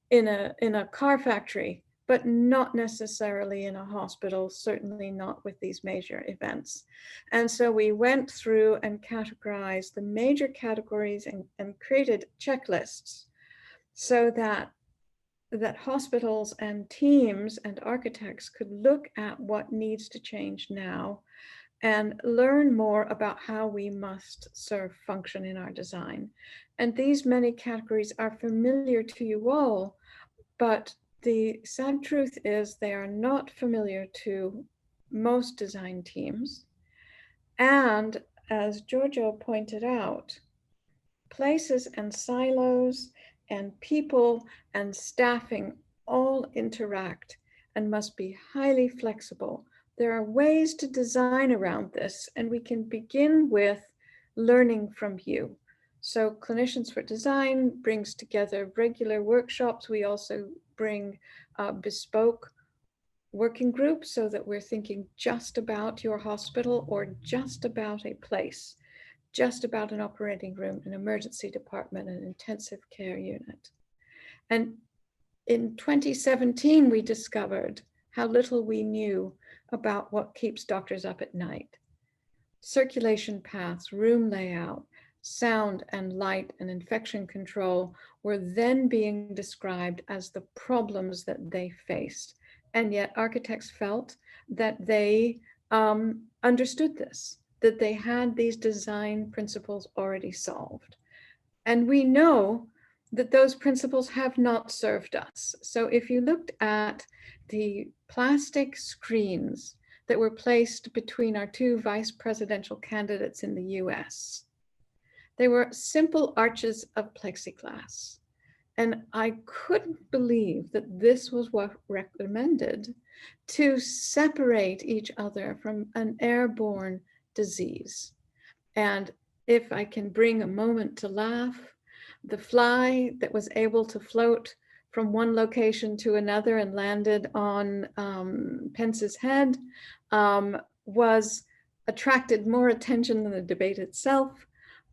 in a car factory, but not necessarily in a hospital, certainly not with these major events. And so we went through and categorized the major categories and created checklists so that hospitals and teams and architects could look at what needs to change now and learn more about how we must serve function in our design. And these many categories are familiar to you all, but the sad truth is they are not familiar to most design teams. And as Giorgio pointed out, places and silos and people and staffing all interact and must be highly flexible. There are ways to design around this, and we can begin with learning from you. So Clinicians for Design brings together regular workshops. We also bring bespoke working groups so that we're thinking just about your hospital or just about a place, just about an operating room, an emergency department, an intensive care unit. And in 2017, we discovered how little we knew about what keeps doctors up at night. Circulation paths, room layout, sound and light and infection control were then being described as the problems that they faced. And yet architects felt that they understood this, that they had these design principles already solved. And we know that those principles have not served us. So if you looked at the plastic screens that were placed between our two vice presidential candidates in the US, they were simple arches of plexiglass. And I couldn't believe that this was what recommended to separate each other from an airborne disease. And if I can bring a moment to laugh, the fly that was able to float from one location to another and landed on Pence's head was attracted more attention than the debate itself.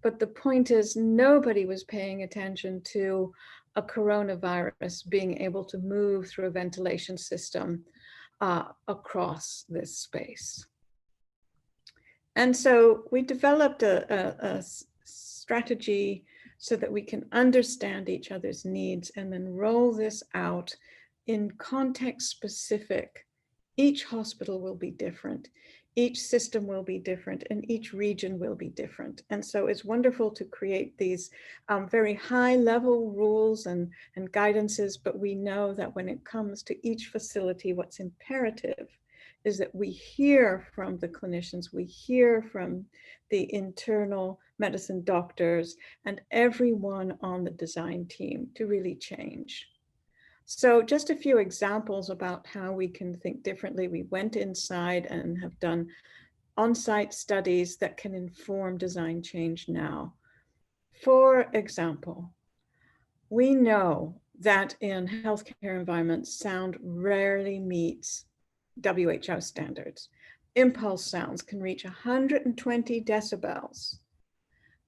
But the point is, nobody was paying attention to a coronavirus being able to move through a ventilation system across this space. And so we developed a strategy so that we can understand each other's needs and then roll this out in context specific. Each hospital will be different. Each system will be different, and each region will be different. And so it's wonderful to create these very high level rules and guidances, but we know that when it comes to each facility, what's imperative is that we hear from the clinicians, we hear from the internal medicine doctors and everyone on the design team to really change. So just a few examples about how we can think differently. We went inside and have done on-site studies that can inform design change now. For example, we know that in healthcare environments, sound rarely meets WHO standards. Impulse sounds can reach 120 decibels.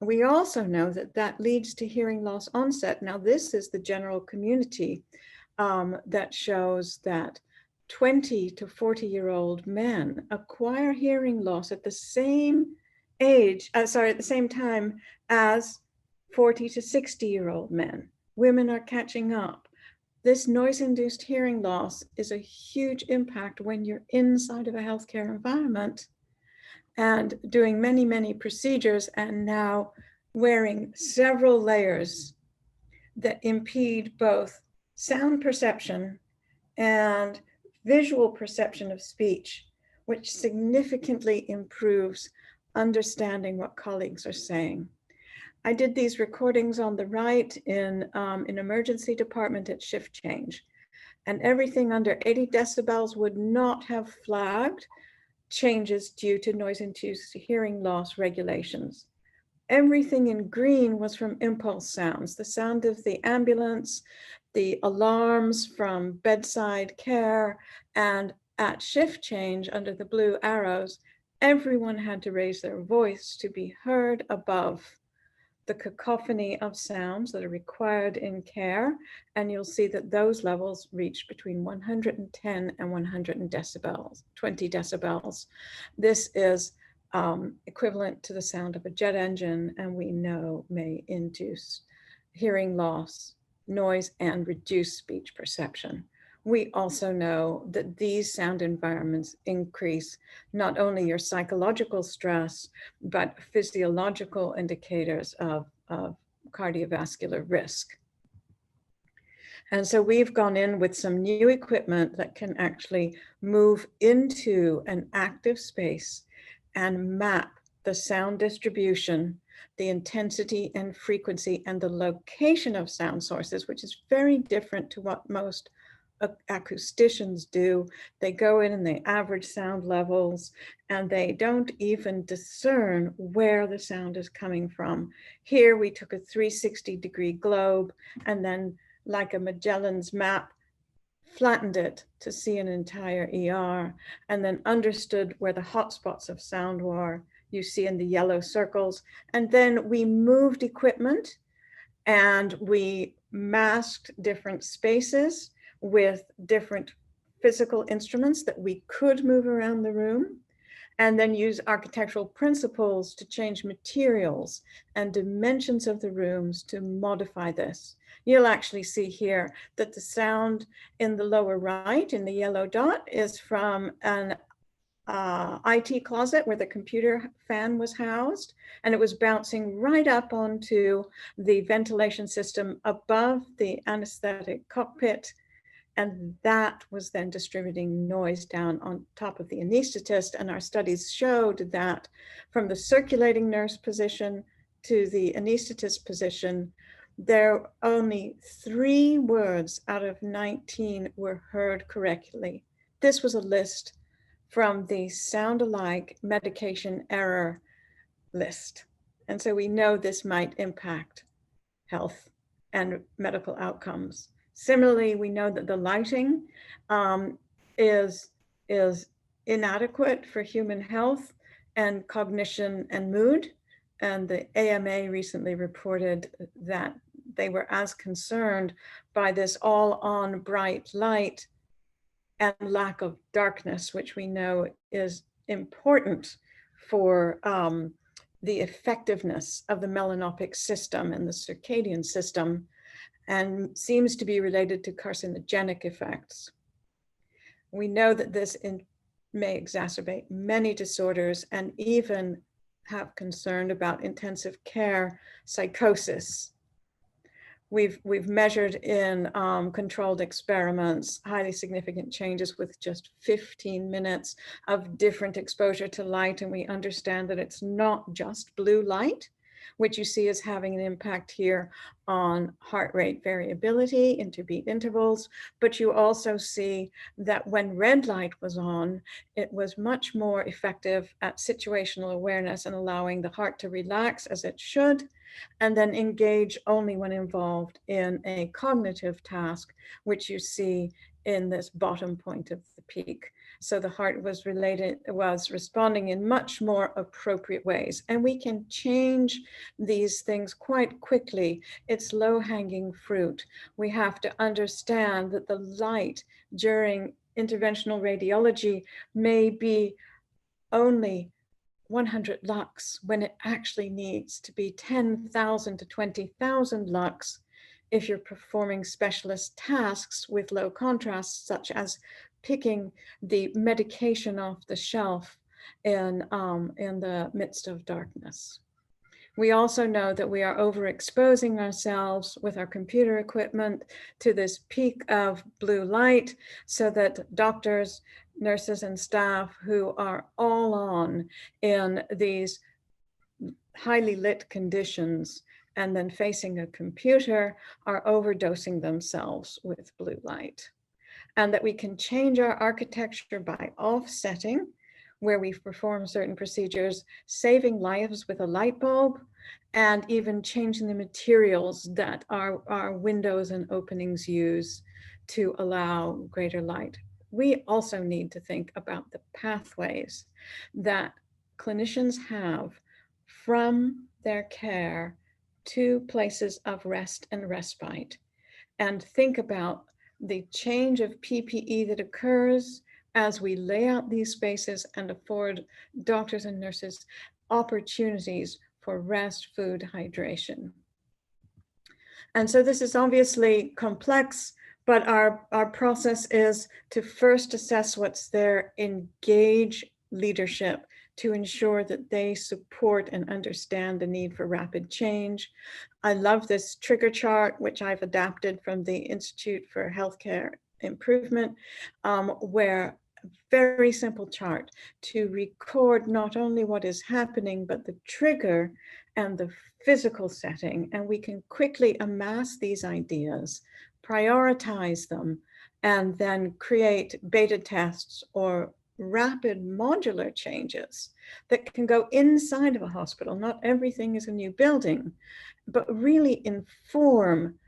We also know that that leads to hearing loss onset. Now, this is the general community that shows that 20 to 40-year-old men acquire hearing loss at the same age, at the same time as 40 to 60-year-old men. Women are catching up. This noise-induced hearing loss is a huge impact when you're inside of a healthcare environment and doing many, many procedures and now wearing several layers that impede both sound perception and visual perception of speech, which significantly improves understanding what colleagues are saying. I did these recordings on the right in an emergency department at shift change, and everything under 80 decibels would not have flagged changes due to noise-induced hearing loss regulations. Everything in green was from impulse sounds, the sound of the ambulance, the alarms from bedside care, and at shift change under the blue arrows, everyone had to raise their voice to be heard above the cacophony of sounds that are required in care. And you'll see that those levels reach between 110 and 120 decibels. This is equivalent to the sound of a jet engine, and we know may induce hearing loss, noise, and reduce speech perception. We also know that these sound environments increase not only your psychological stress, but physiological indicators of cardiovascular risk. And so we've gone in with some new equipment that can actually move into an active space and map the sound distribution the intensity and frequency and the location of sound sources, which is very different to what most acousticians do. They go in and they average sound levels, and they don't even discern where the sound is coming from. Here we took a 360-degree globe and then, like a Magellan's map, flattened it to see an entire ER, and then understood where the hotspots of sound were. You see in the yellow circles. And then we moved equipment and we masked different spaces with different physical instruments that we could move around the room, and then use architectural principles to change materials and dimensions of the rooms to modify this. You'll actually see here that the sound in the lower right, in the yellow dot, is from an IT closet where the computer fan was housed, and it was bouncing right up onto the ventilation system above the anesthetic cockpit. And that was then distributing noise down on top of the anesthetist. And our studies showed that from the circulating nurse position to the anesthetist position, there only 3 words out of 19 were heard correctly. This was a list from the sound alike medication error list. And so we know this might impact health and medical outcomes. Similarly, we know that the lighting is inadequate for human health and cognition and mood. And the AMA recently reported that they were as concerned by this all-on bright light and lack of darkness, which we know is important for the effectiveness of the melanopic system and the circadian system, and seems to be related to carcinogenic effects. We know that this may exacerbate many disorders and even have concern about intensive care psychosis. We've measured in controlled experiments highly significant changes with just 15 minutes of different exposure to light, and we understand that it's not just blue light, which you see as having an impact here on heart rate variability, interbeat intervals, but you also see that when red light was on, it was much more effective at situational awareness and allowing the heart to relax as it should, and then engage only when involved in a cognitive task, which you see in this bottom point of the peak. So the heart was responding in much more appropriate ways. And we can change these things quite quickly. It's low-hanging fruit. We have to understand that the light during interventional radiology may be only 100 lux when it actually needs to be 10,000 to 20,000 lux if you're performing specialist tasks with low contrast, such as picking the medication off the shelf in the midst of darkness. We also know that we are overexposing ourselves with our computer equipment to this peak of blue light, so that doctors, nurses, and staff who are all on in these highly lit conditions and then facing a computer are overdosing themselves with blue light. And that we can change our architecture by offsetting, where we perform certain procedures, saving lives with a light bulb, and even changing the materials that our windows and openings use to allow greater light. We also need to think about the pathways that clinicians have from their care to places of rest and respite, and think about the change of PPE that occurs as we lay out these spaces and afford doctors and nurses opportunities for rest, food, hydration. And so this is obviously complex, but our process is to first assess what's there, engage leadership to ensure that they support and understand the need for rapid change. I love this trigger chart, which I've adapted from the Institute for Healthcare Improvement, where a very simple chart to record not only what is happening, but the trigger and the physical setting, and we can quickly amass these ideas, prioritize them, and then create beta tests or rapid modular changes that can go inside of a hospital. Not everything is a new building, but really inform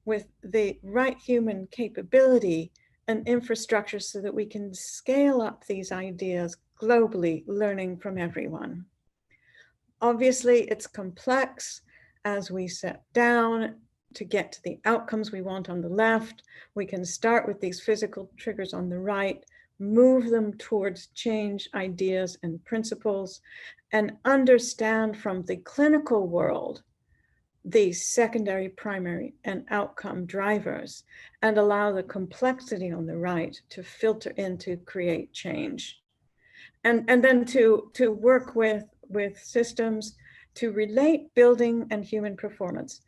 with the right human capability and infrastructure so that we can scale up these ideas globally, learning from everyone. Obviously, it's complex as we set down to get to the outcomes we want on the left. We can start with these physical triggers on the right, move them towards change ideas and principles, and understand from the clinical world the secondary, primary, and outcome drivers, and allow the complexity on the right to filter in to create change. And then to work with systems to relate building and human performance.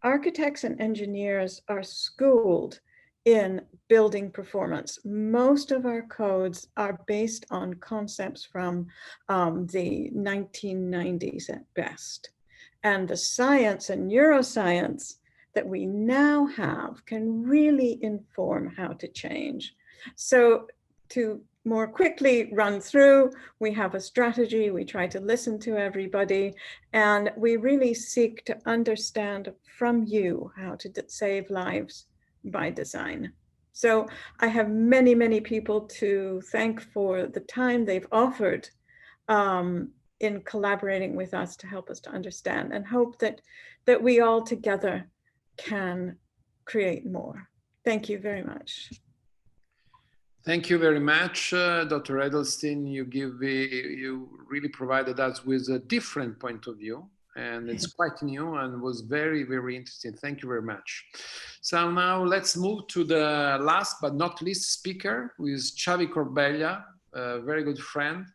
Architects and engineers are schooled in building performance. Most of our codes are based on concepts from the 1990s at best. And the science and neuroscience that we now have can really inform how to change. So to more quickly run through, we have a strategy, we try to listen to everybody, and we really seek to understand from you how to save lives by design. So I have many, many people to thank for the time they've offered in collaborating with us to help us to understand, and hope that we all together can create more. Thank you very much. Thank you very much, Dr. Edelstein. You really provided us with a different point of view, and it's quite new and was very, very interesting. Thank you very much. So now let's move to the last but not least speaker, who is Xavi Corbella, a very good friend.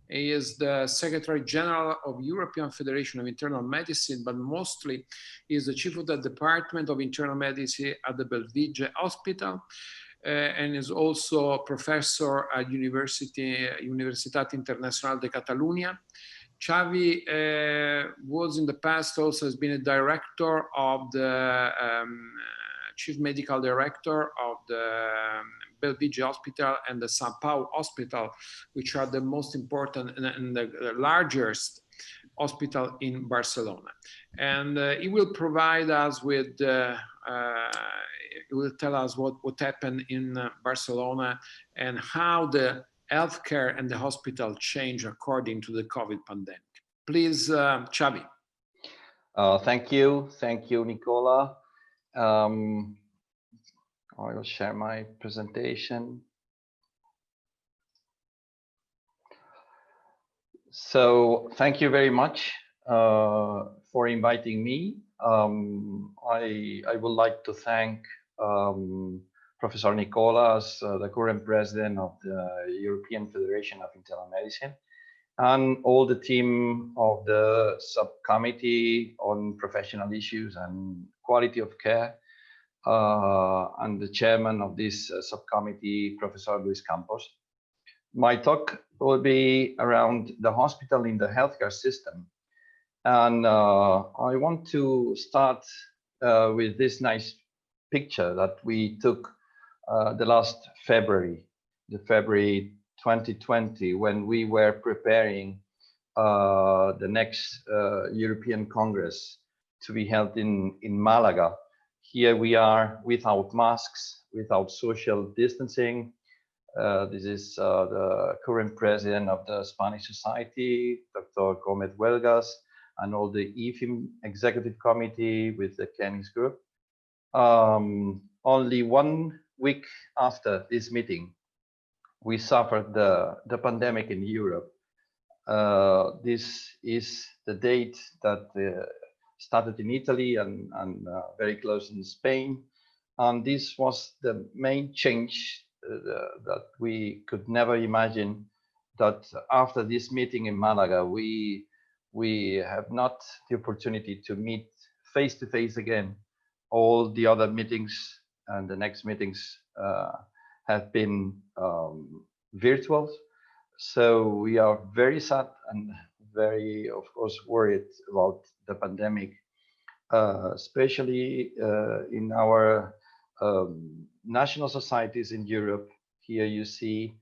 He is the Secretary General of European Federation of Internal Medicine, but mostly he is the Chief of the Department of Internal Medicine at the Belvidere Hospital, and is also a professor at Universitat Internacional de Catalunya. Xavi was in the past also has been a director of the Chief Medical Director of the Belvidere Hospital and the São Paulo Hospital, which are the most important and the largest hospital in Barcelona. And he will provide us with, he will tell us what happened in Barcelona and how the healthcare and the hospital change according to the COVID pandemic. Please, Xavi. Thank you, Nicola. I will share my presentation. So thank you very much for inviting me. I would like to thank Professor Nicola as the current president of the European Federation of Internal Medicine, and all the team of the subcommittee on professional issues and quality of care, and the chairman of this subcommittee, Professor Luis Campos. My talk will be around the hospital in the healthcare system. And I want to start with this nice picture that we took the last February, February 2020, when we were preparing the next European Congress to be held in Malaga. Here we are without masks, without social distancing. This is the current president of the Spanish Society, Dr. Gomez Huelgas, and all the EFIM executive committee with the Kennis group. Only 1 week after this meeting, we suffered the pandemic in Europe. This is the date that started in Italy and very close in Spain. And this was the main change that we could never imagine, that after this meeting in Malaga, we have not the opportunity to meet face to face again. All the other meetings and the next meetings have been virtual. So we are very sad and very, of course, worried about the pandemic, especially in our national societies in Europe. Here you see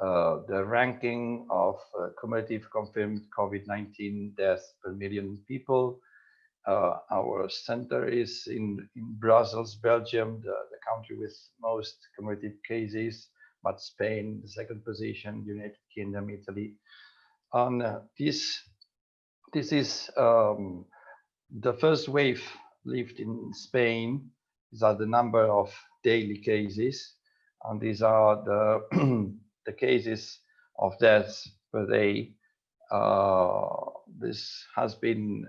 the ranking of cumulative confirmed COVID-19 deaths per million people. Our center is in Brussels, Belgium, the country with most cumulative cases, but Spain, the second position, United Kingdom, Italy. And this is the first wave lived in Spain. These are the number of daily cases, and these are the the cases of deaths per day. This has been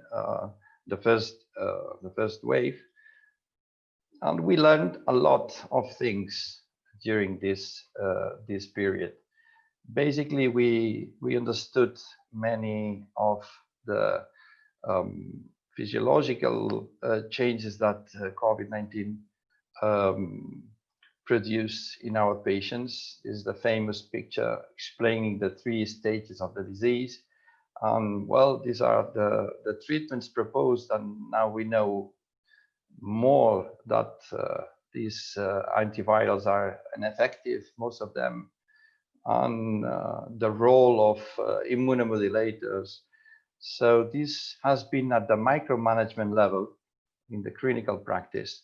the first wave, and we learned a lot of things during this period. Basically, we understood many of the physiological changes that COVID-19 produce in our patients. This is the famous picture explaining the 3 stages of the disease. Well, these are the treatments proposed, and now we know more that these antivirals are ineffective, most of them, and the role of immunomodulators. So this has been at the micromanagement level in the clinical practice.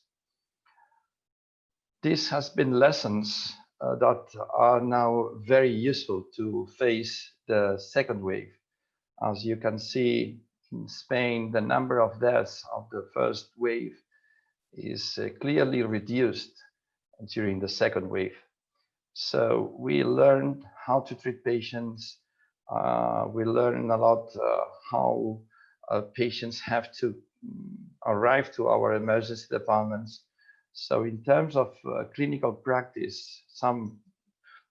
This has been lessons that are now very useful to face the second wave. As you can see in Spain, the number of deaths of the first wave is clearly reduced during the second wave. So we learned how to treat patients. We learned a lot how patients have to arrive to our emergency departments. So in terms of clinical practice, some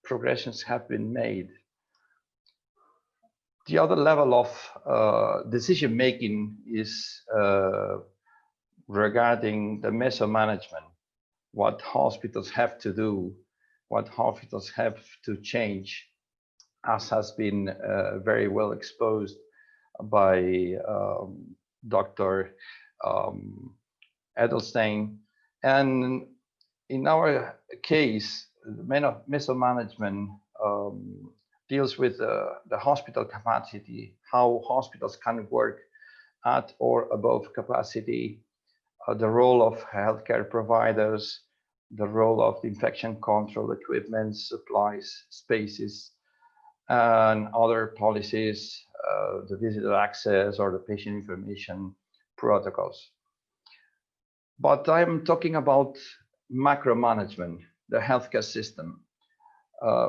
progressions have been made. The other level of decision making is regarding the meso management, what hospitals have to do, what hospitals have to change, as has been very well exposed by Dr. Edelstein. And in our case, meso management deals with the hospital capacity, how hospitals can work at or above capacity, the role of healthcare providers, the role of the infection control equipment, supplies, spaces, and other policies, the visitor access or the patient information protocols. But I'm talking about macro management, the healthcare system,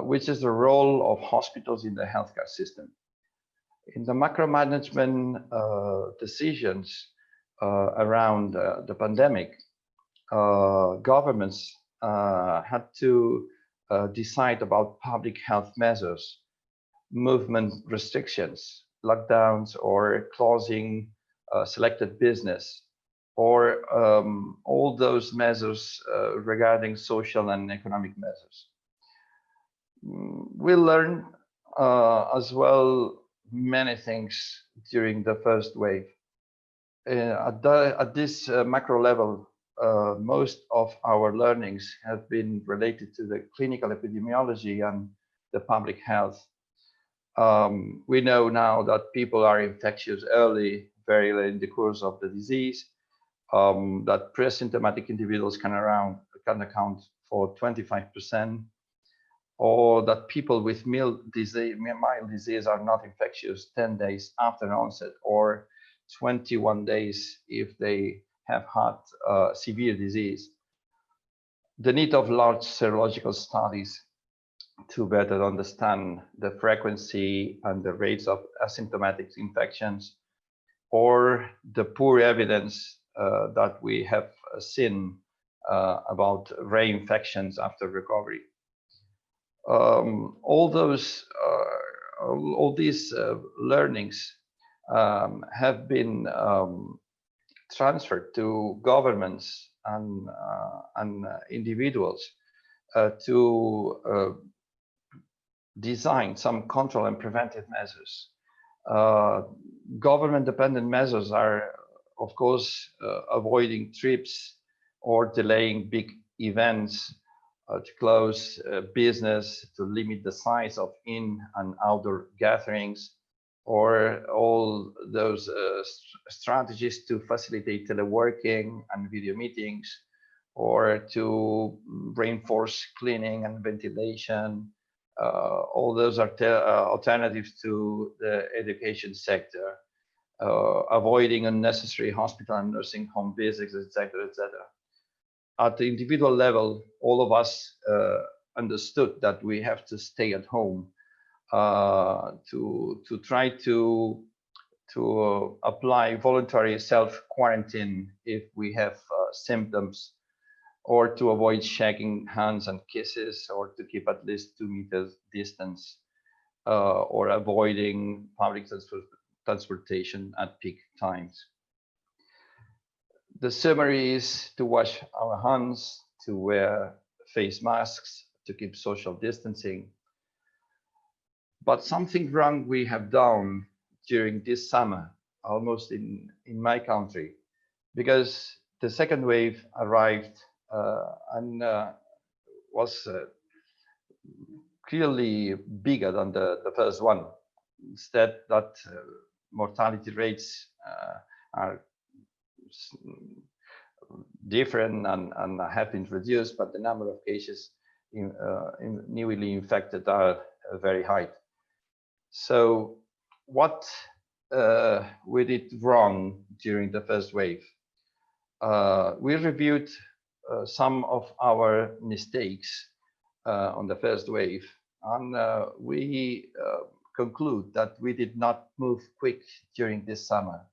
which is the role of hospitals in the healthcare system. In the macro management decisions around the pandemic, governments had to decide about public health measures, movement restrictions, lockdowns, or closing selected business, or all those measures regarding social and economic measures. We learned as well many things during the first wave. At this macro level, most of our learnings have been related to the clinical epidemiology and the public health. We know now that people are infectious early, very early in the course of the disease, that pre-symptomatic individuals can account for 25%, or that people with mild disease are not infectious 10 days after onset, or 21 days if they have had severe disease. The need of large serological studies to better understand the frequency and the rates of asymptomatic infections, or the poor evidence that we have seen about reinfections after recovery. All these learnings have been transferred to governments and individuals to design some control and preventive measures. Government-dependent measures are, of course, avoiding trips or delaying big events, to close business, to limit the size of in and outdoor gatherings, or all those strategies to facilitate teleworking and video meetings, or to reinforce cleaning and ventilation. All those are alternatives to the education sector, avoiding unnecessary hospital and nursing home visits, etc., etc. At the individual level, all of us understood that we have to stay at home, to try to apply voluntary self-quarantine if we have symptoms, or to avoid shaking hands and kisses, or to keep at least 2 meters distance, or avoiding public transportation at peak times. The summary is to wash our hands, to wear face masks, to keep social distancing. But something wrong we have done during this summer, almost in my country, because the second wave arrived and was clearly bigger than the first one. Instead, that mortality rates are different and have been reduced, but the number of cases in newly infected are very high. So what we did wrong during the first wave? We reviewed some of our mistakes on the first wave, and we conclude that we did not move quick during this summer.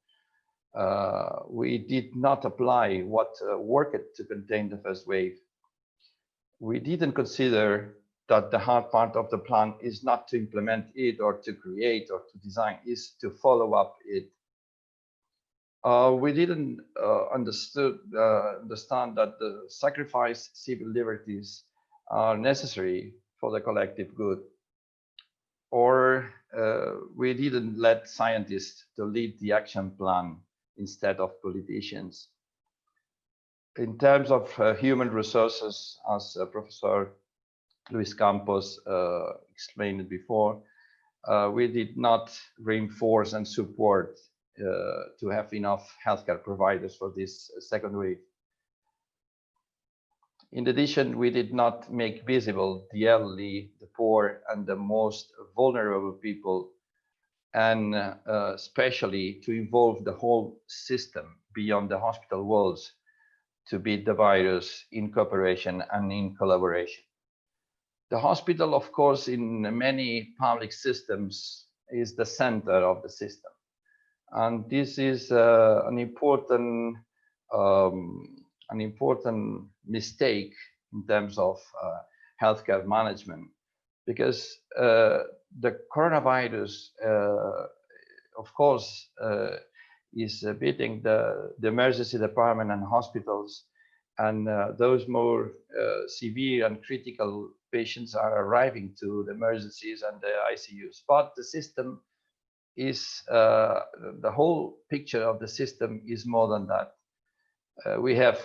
We did not apply what worked to contain the first wave. We didn't consider that the hard part of the plan is not to implement it or to create or to design, is to follow up it. We didn't understand that the sacrificed civil liberties are necessary for the collective good. Or we didn't let scientists to lead the action plan instead of politicians. In terms of human resources, as Professor Luis Campos explained it before, we did not reinforce and support to have enough healthcare providers for this second wave. In addition, we did not make visible the elderly, the poor, and the most vulnerable people, and especially to involve the whole system beyond the hospital walls to beat the virus in cooperation and in collaboration. The hospital, of course, in many public systems is the center of the system. And this is an important mistake in terms of healthcare management, because the coronavirus, of course, is beating the emergency department and hospitals, and those more severe and critical patients are arriving to the emergencies and the ICUs. But the system is, the whole picture of the system is more than that. We have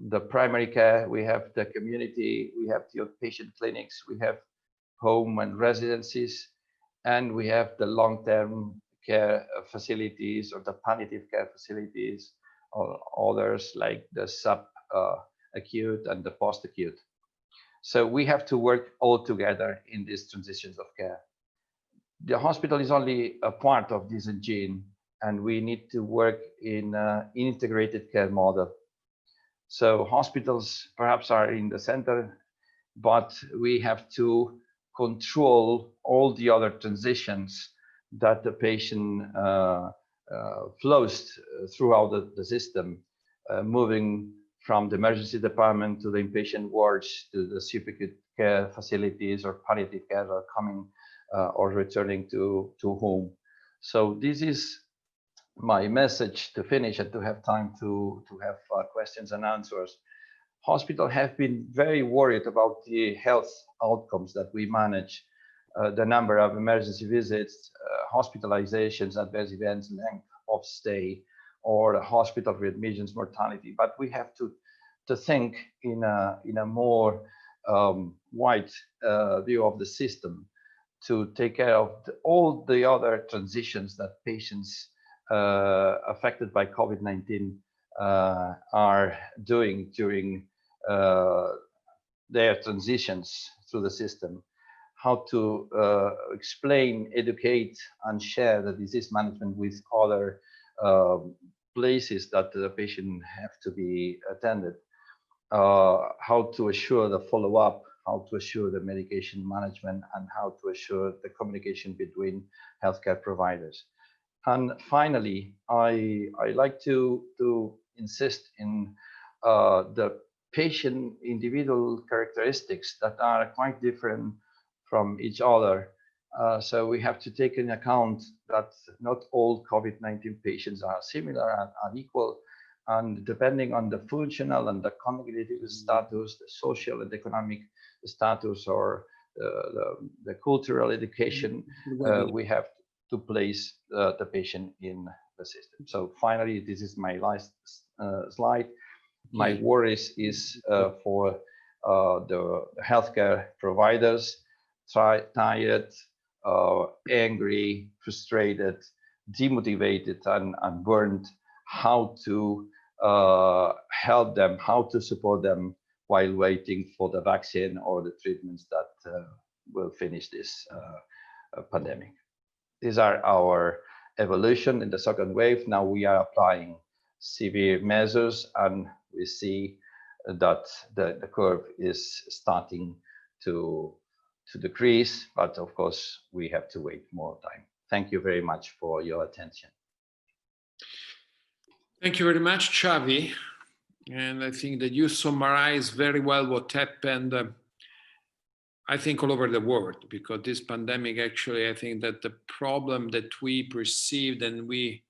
the primary care, we have the community, we have the outpatient clinics, we have home and residencies, and we have the long-term care facilities or the palliative care facilities, or others like the sub-acute and the post-acute. So we have to work all together in these transitions of care. The hospital is only a part of this engine, and we need to work in an integrated care model. So hospitals perhaps are in the center, but we have to control all the other transitions that the patient flows throughout the system, moving from the emergency department to the inpatient wards, to the subacute care facilities or palliative care, or coming or returning to home. So this is my message to finish and to have time to have questions and answers. Hospitals have been very worried about the health outcomes that we manage the number of emergency visits, hospitalizations, adverse events, length of stay, or hospital readmissions, mortality. But we have to think in a more wide view of the system, to take care of all the other transitions that patients affected by COVID-19 are doing during their transitions through the system. How to explain, educate, and share the disease management with other places that the patient have to be attended. How to assure the follow-up, how to assure the medication management, and how to assure the communication between healthcare providers. And finally, I like to insist in the patient individual characteristics that are quite different from each other. So we have to take into account that not all COVID-19 patients are similar and equal. And depending on the functional and the cognitive status, the social and economic status, or the cultural education, we have to place the patient in the system. So finally, this is my last slide. My worries is for the healthcare providers, tired, angry, frustrated, demotivated, and burned. How to help them, how to support them while waiting for the vaccine or the treatments that will finish this pandemic. These are our evolution in the second wave. Now we are applying severe measures, and we see that the curve is starting to decrease, but of course we have to wait more time. Thank you very much for your attention. Thank you very much, Xavi. And I think that you summarize very well what happened, I think, all over the world, because this pandemic, actually, I think that the problem that we perceived and we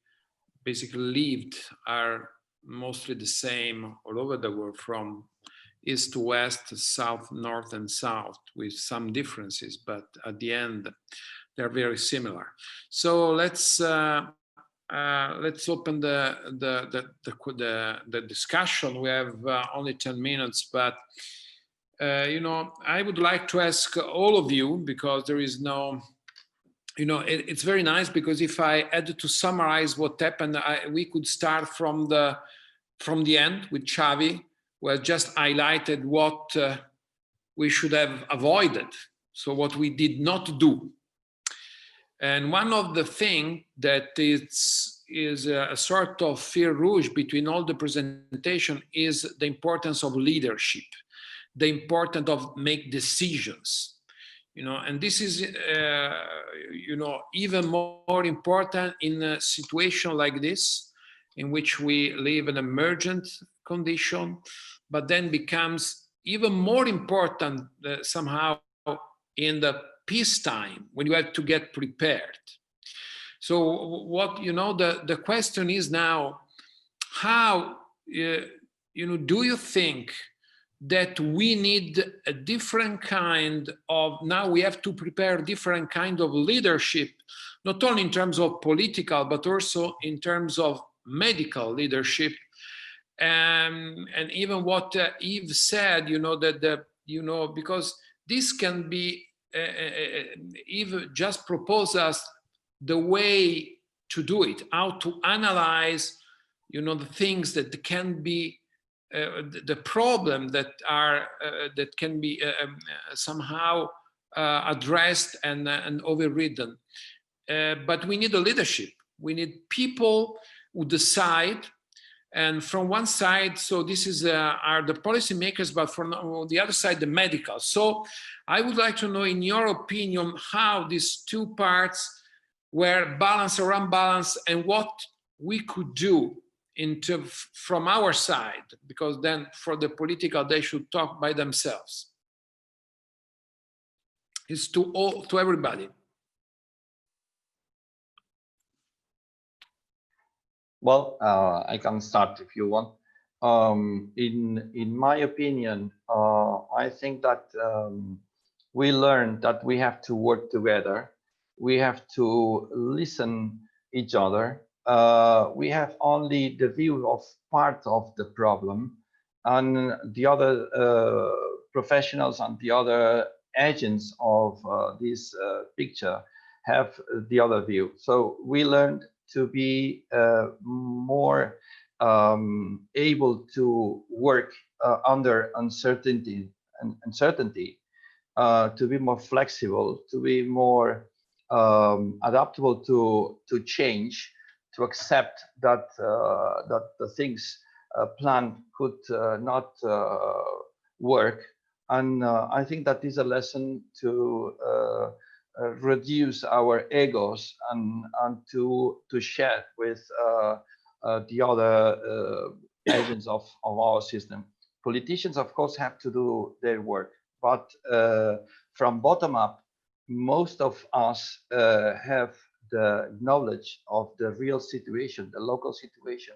basically lived are mostly the same all over the world, from east to west, south, north, and south, with some differences, but at the end, they're very similar. So let's open the discussion. We have only 10 minutes, but I would like to ask all of you, because there is no, it's very nice, because if I had to summarize what happened, we could start from the end with Xavi, who has just highlighted what we should have avoided, so what we did not do. And one of the things that is a sort of fil rouge between all the presentation is the importance of leadership, the importance of make decisions, and this is, even more important in a situation like this, in which we live in an emergent condition, but then becomes even more important somehow in the peacetime, when you have to get prepared. So what, the question is now, how, do you think that we need a different kind of, now we have to prepare different kind of leadership, not only in terms of political, but also in terms of medical leadership. And even what Yves said, because this can be, Yves just proposed us the way to do it, how to analyze, the things that can be, the problem that are, that can be somehow addressed and overridden. But we need a leadership. We need people who decide. And from one side, so this is are the policymakers, but from the other side, the medical. So I would like to know, in your opinion, how these two parts were balanced or unbalanced, and what we could do from our side, because then for the political, they should talk by themselves. It's to everybody. Well, I can start if you want. In my opinion, I think that we learned that we have to work together. We have to listen each other. We have only the view of part of the problem, and the other professionals and the other agents of this picture have the other view. So we learned to be more able to work under uncertainty, to be more flexible, to be more adaptable to change, to accept that that the things planned could not work. And I think that is a lesson to reduce our egos and to share with the other agents of our system. Politicians, of course, have to do their work, but from bottom up, most of us have the knowledge of the real situation, the local situation,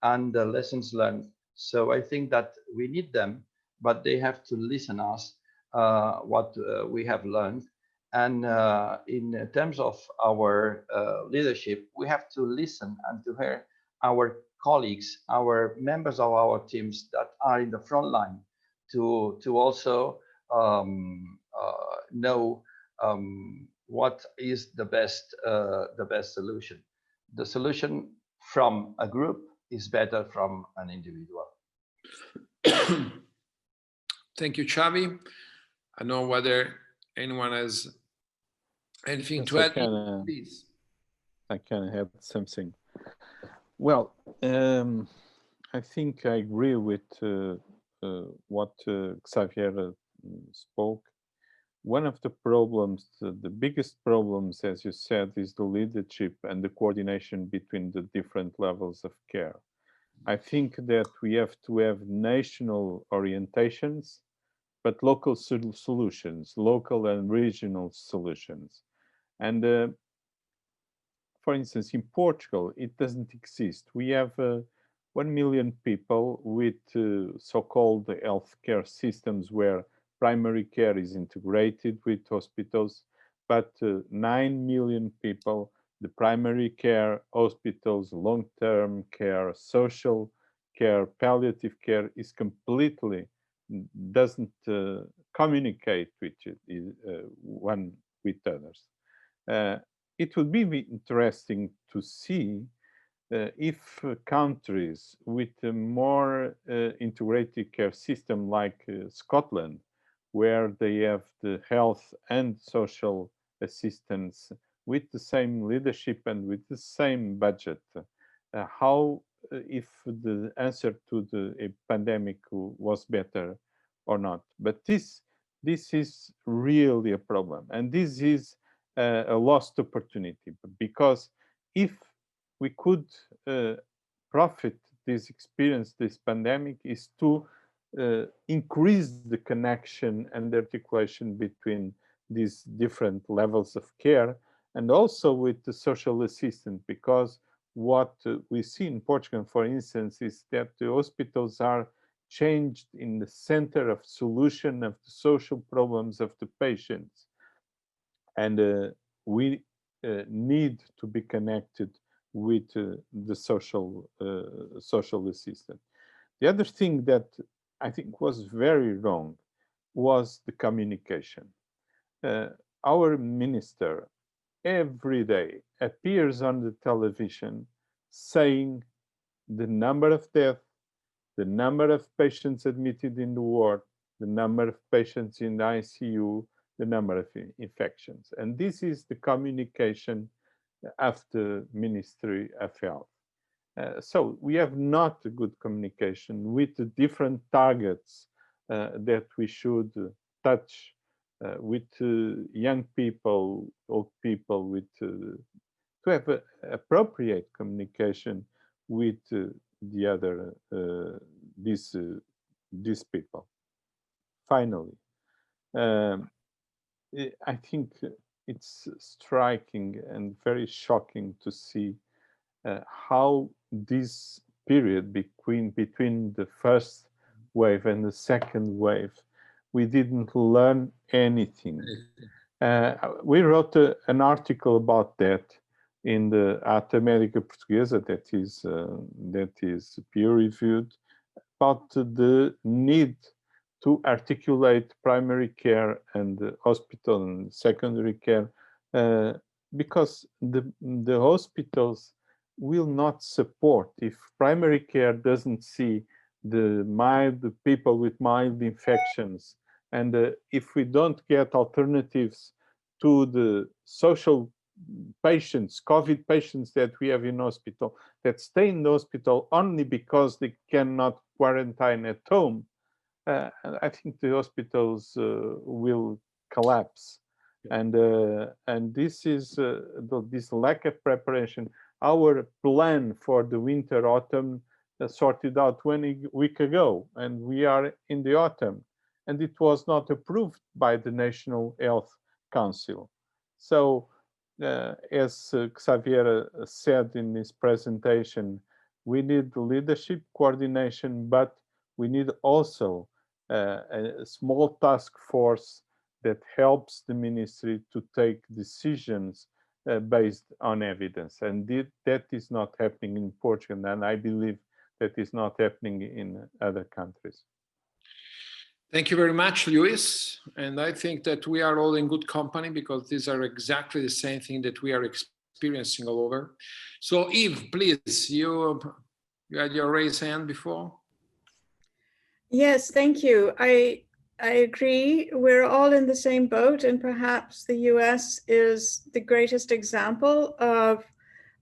and the lessons learned. So I think that we need them, but they have to listen us what we have learned. And in terms of our leadership, we have to listen and to hear our colleagues, our members of our teams that are in the front line, to also know what is the best solution. The solution from a group is better from an individual. Thank you, Xavi. I don't know whether anyone has anything to add. Please. I can add something. Well, I think I agree with what Xavier spoke. One of the problems, the biggest problems, as you said, is the leadership and the coordination between the different levels of care. I think that we have to have national orientations, but local solutions, local and regional solutions. And for instance, in Portugal, it doesn't exist. We have 1 million people with so-called healthcare systems where primary care is integrated with hospitals, but 9 million people, the primary care, hospitals, long-term care, social care, palliative care is completely, doesn't communicate with one with others. It would be interesting to see if countries with a more integrated care system like Scotland, where they have the health and social assistance with the same leadership and with the same budget, how if the answer to the pandemic was better or not. But this is really a problem, and this is a lost opportunity, because if we could profit this experience, this pandemic, is to increase the connection and the articulation between these different levels of care, and also with the social assistance, because what we see in Portugal, for instance, is that the hospitals are changed in the center of solution of the social problems of the patients. And we need to be connected with the social assistance. The other thing that I think was very wrong was the communication. Our minister every day appears on the television saying the number of deaths, the number of patients admitted in the ward, the number of patients in the ICU, the number of infections. And this is the communication of the Ministry of Health. So we have not a good communication with the different targets that we should touch with young people, old people, with to have appropriate communication with the other these people. Finally, I think it's striking and very shocking to see how this period between the first wave and the second wave we didn't learn anything. We wrote an article about that in the Arte Médica Portuguesa that is peer-reviewed, about the need to articulate primary care and hospital and secondary care, because the hospitals will not support if primary care doesn't see the people with mild infections, and if we don't get alternatives to the social patients, COVID patients that we have in hospital, that stay in the hospital only because they cannot quarantine at home, I think the hospitals will collapse. Yeah. And this is this lack of preparation. Our plan for the winter autumn sorted out 1 week ago, and we are in the autumn, and it was not approved by the National Health Council. So as Xavier said in his presentation, we need leadership, coordination, but we need also a small task force that helps the ministry to take decisions based on evidence. And that is not happening in Portugal, and I believe that is not happening in other countries. Thank you very much, Luis. And I think that we are all in good company, because these are exactly the same thing that we are experiencing all over. So Eve, please, you had your raised hand before. Yes, thank you. I agree. We're all in the same boat, and perhaps the US is the greatest example of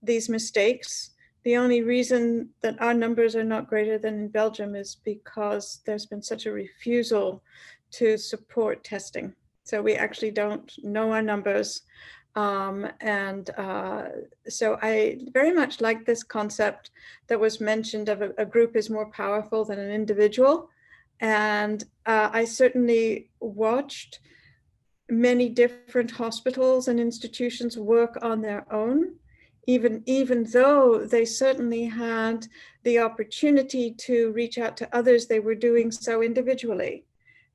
these mistakes. The only reason that our numbers are not greater than in Belgium is because there's been such a refusal to support testing. So we actually don't know our numbers. So I very much like this concept that was mentioned of a group is more powerful than an individual. And I certainly watched many different hospitals and institutions work on their own, even though they certainly had the opportunity to reach out to others, they were doing so individually.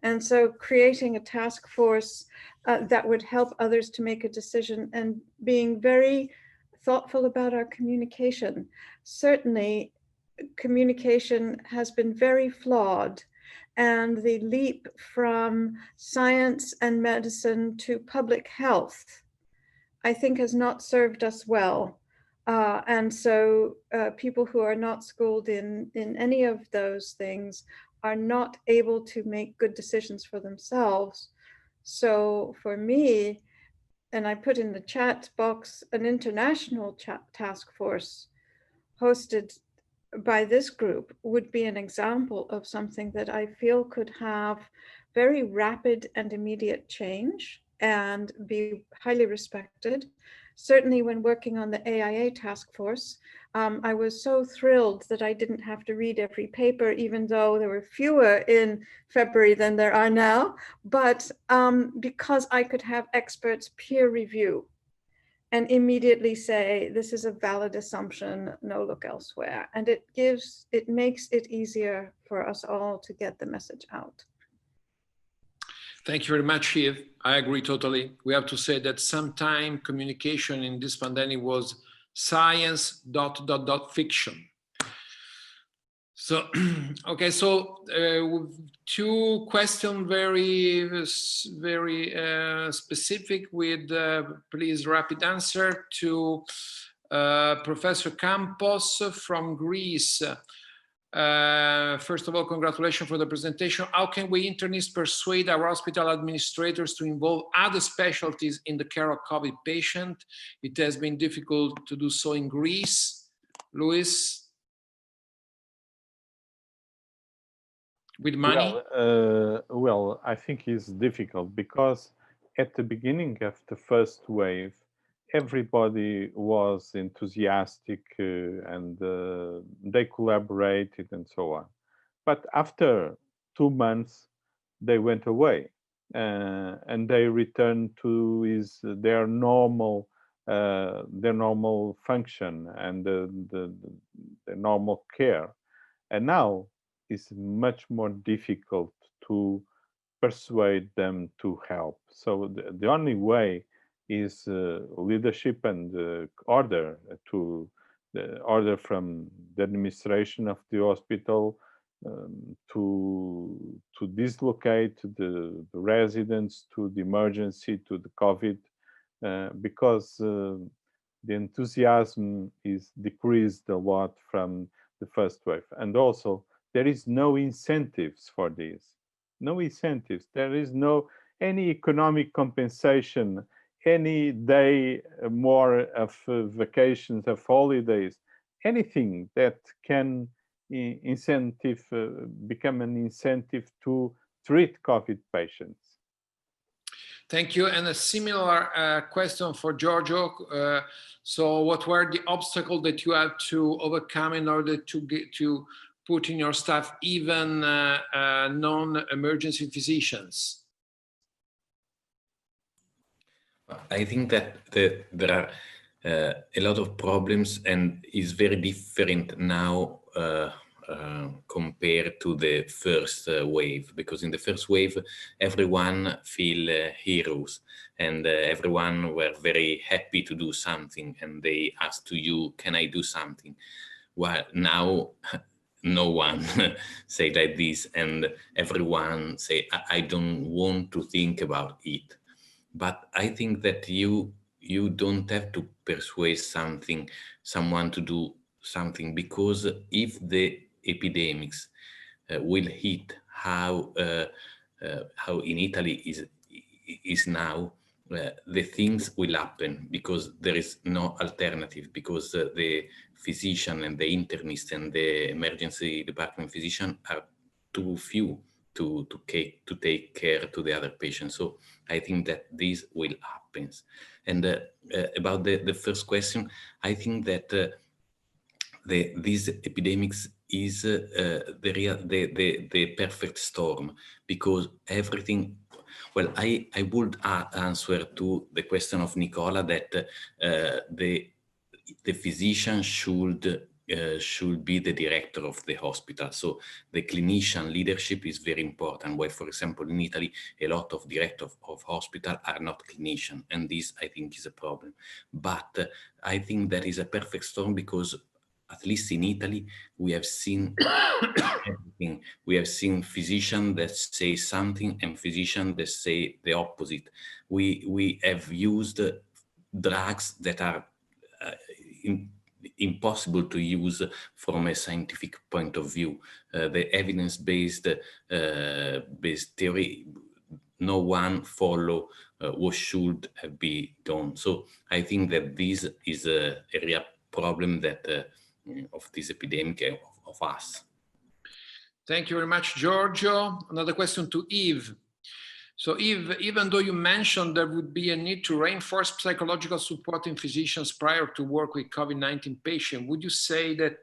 And so creating a task force that would help others to make a decision, and being very thoughtful about our communication. Certainly, communication has been very flawed, and the leap from science and medicine to public health, I think, has not served us well. And so people who are not schooled in any of those things are not able to make good decisions for themselves. So for me, and I put in the chat box, an international task force hosted by this group would be an example of something that I feel could have very rapid and immediate change and be highly respected. Certainly when working on the AIA task force, I was so thrilled that I didn't have to read every paper, even though there were fewer in February than there are now, but because I could have experts peer review and immediately say, this is a valid assumption, no, look elsewhere. And it makes it easier for us all to get the message out. Thank you very much, Eve. I agree totally. We have to say that sometime communication in this pandemic was science ... fiction. So, okay, so two questions, very specific, with please rapid answer to Professor Campos from Greece. First of all, congratulations for the presentation. How can we internists persuade our hospital administrators to involve other specialties in the care of COVID patient? It has been difficult to do so in Greece. Luis? With money? Well, I think it's difficult because at the beginning of the first wave, everybody was enthusiastic and they collaborated and so on. But after 2 months, they went away and they returned to their normal function and the normal care. And now it's much more difficult to persuade them to help. So the only way is leadership and order, to the order from the administration of the hospital, to dislocate the residents to the emergency, to the COVID, because the enthusiasm is decreased a lot from the first wave. And also, there is no incentives for this. No incentives. There is no any economic compensation, any day more of vacations, of holidays, anything that can become an incentive to treat COVID patients. Thank you. And a similar question for Giorgio. So what were the obstacles that you had to overcome in order to put in your staff even non-emergency physicians? I think that there are a lot of problems, and is very different now compared to the first wave, because in the first wave everyone feel heroes, and everyone were very happy to do something, and they asked to you, can I do something? Well, now no one say like this, and everyone say, I don't want to think about it. But I think that you don't have to persuade someone to do something, because if the epidemics will hit how in Italy is now, the things will happen, because there is no alternative, because the physician and the internist and the emergency department physician are too few to take care to the other patients. So I think that this will happen. And about the first question, I think that these epidemics is the perfect storm, because everything. Well, I would answer to the question of Nicola that the physician should be the director of the hospital. So the clinician leadership is very important, where, for example, in Italy, a lot of directors of hospital are not clinicians, and this, I think, is a problem. But I think that is a perfect storm, because at least in Italy, we have seen everything. We have seen physicians that say something and physicians that say the opposite. We have used drugs that are impossible to use from a scientific point of view. The evidence-based theory, no one follow what should be done. So I think that this is a real problem that of this epidemic of us. Thank you very much, Giorgio. Another question to Yves. So Yves, even though you mentioned there would be a need to reinforce psychological support in physicians prior to work with COVID-19 patients, would you say that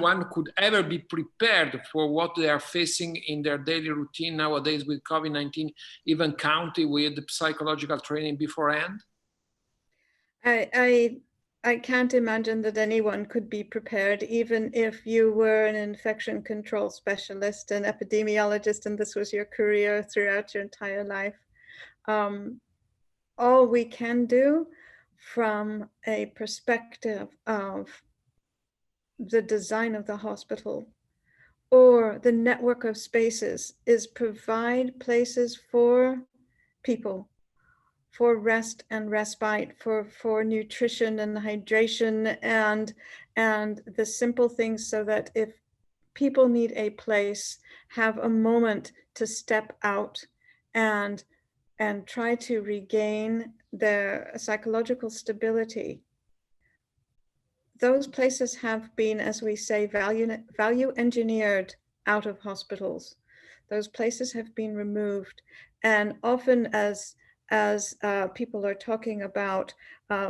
one could ever be prepared for what they are facing in their daily routine nowadays with COVID-19, even counting with psychological training beforehand? I can't imagine that anyone could be prepared, even if you were an infection control specialist, an epidemiologist, and this was your career throughout your entire life. All we can do from a perspective of the design of the hospital or the network of spaces is provide places for people, for rest and respite, for nutrition and hydration, and the simple things, so that if people need a place, have a moment to step out and try to regain their psychological stability. Those places have been, as we say, value engineered out of hospitals. Those places have been removed, and often as people are talking about,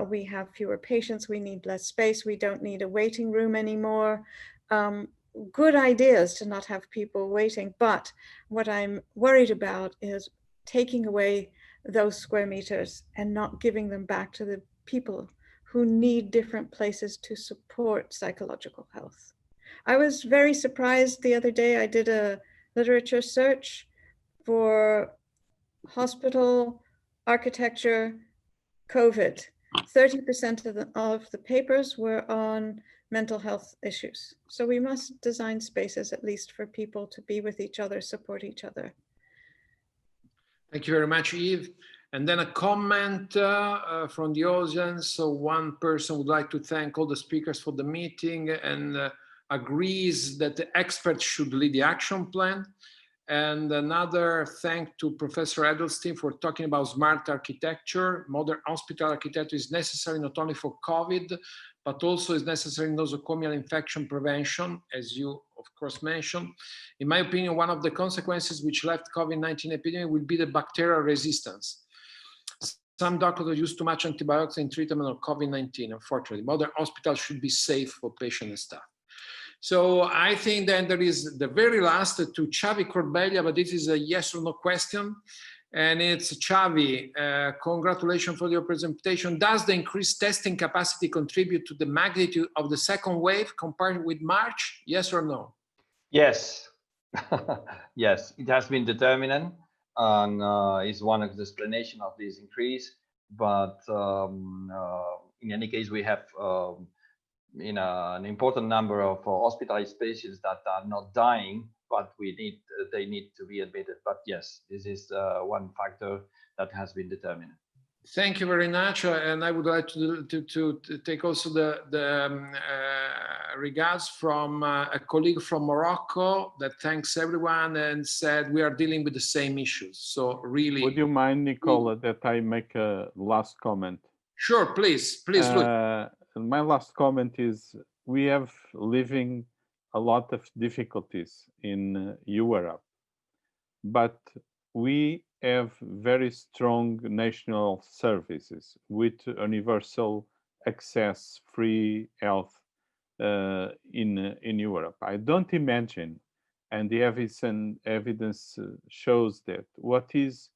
we have fewer patients, we need less space, we don't need a waiting room anymore. Good ideas to not have people waiting, but what I'm worried about is taking away those square meters and not giving them back to the people who need different places to support psychological health. I was very surprised the other day. I did a literature search for hospital architecture, COVID. 30% of the papers were on mental health issues. So we must design spaces at least for people to be with each other, support each other. Thank you very much, Eve. And then a comment from the audience. So one person would like to thank all the speakers for the meeting and agrees that the experts should lead the action plan. And another thank to Professor Edelstein for talking about smart architecture. Modern hospital architecture is necessary not only for COVID, but also is necessary in nosocomial infection prevention, as you of course mentioned. In my opinion, one of the consequences which left COVID-19 epidemic will be the bacterial resistance. Some doctors use too much antibiotics in treatment of COVID-19, unfortunately. Modern hospitals should be safe for patients and staff. So I think then there is the very last to Xavi Corbella, but this is a yes or no question. And it's Xavi, congratulations for your presentation. Does the increased testing capacity contribute to the magnitude of the second wave compared with March? Yes or no? Yes. Yes, it has been determinant and is one of the explanation of this increase. But in any case, we have an important number of hospitalized patients that are not dying, but they need to be admitted. But yes, this is one factor that has been determined. Thank you very much, and I would like to take also the regards from a colleague from Morocco that thanks everyone and said we are dealing with the same issues. So really, would you mind, Nicola, that I make a last comment? Sure, please, Luke. My last comment is we have living a lot of difficulties in Europe, but we have very strong national services with universal access, free health in Europe. I don't imagine, and the evidence shows that what is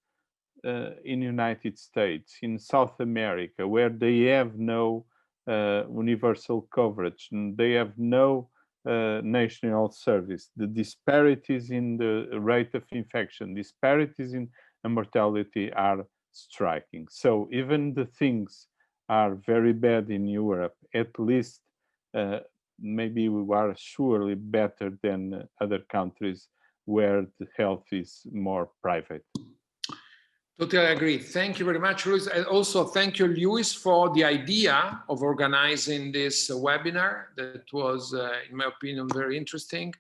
in United States, in South America, where they have no universal coverage, and they have no national service. The disparities in the rate of infection, disparities in mortality are striking. So even the things are very bad in Europe, at least maybe we are surely better than other countries where the health is more private. Totally agree. Thank you very much, Luis. And also thank you, Luis, for the idea of organizing this webinar. That was, in my opinion, very interesting.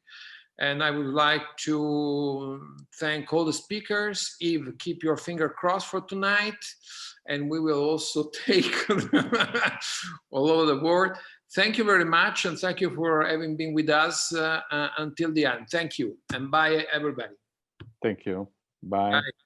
And I would like to thank all the speakers. Eve, keep your finger crossed for tonight. And we will also take all over the world. Thank you very much. And thank you for having been with us until the end. Thank you. And bye, everybody. Thank you. Bye. Bye.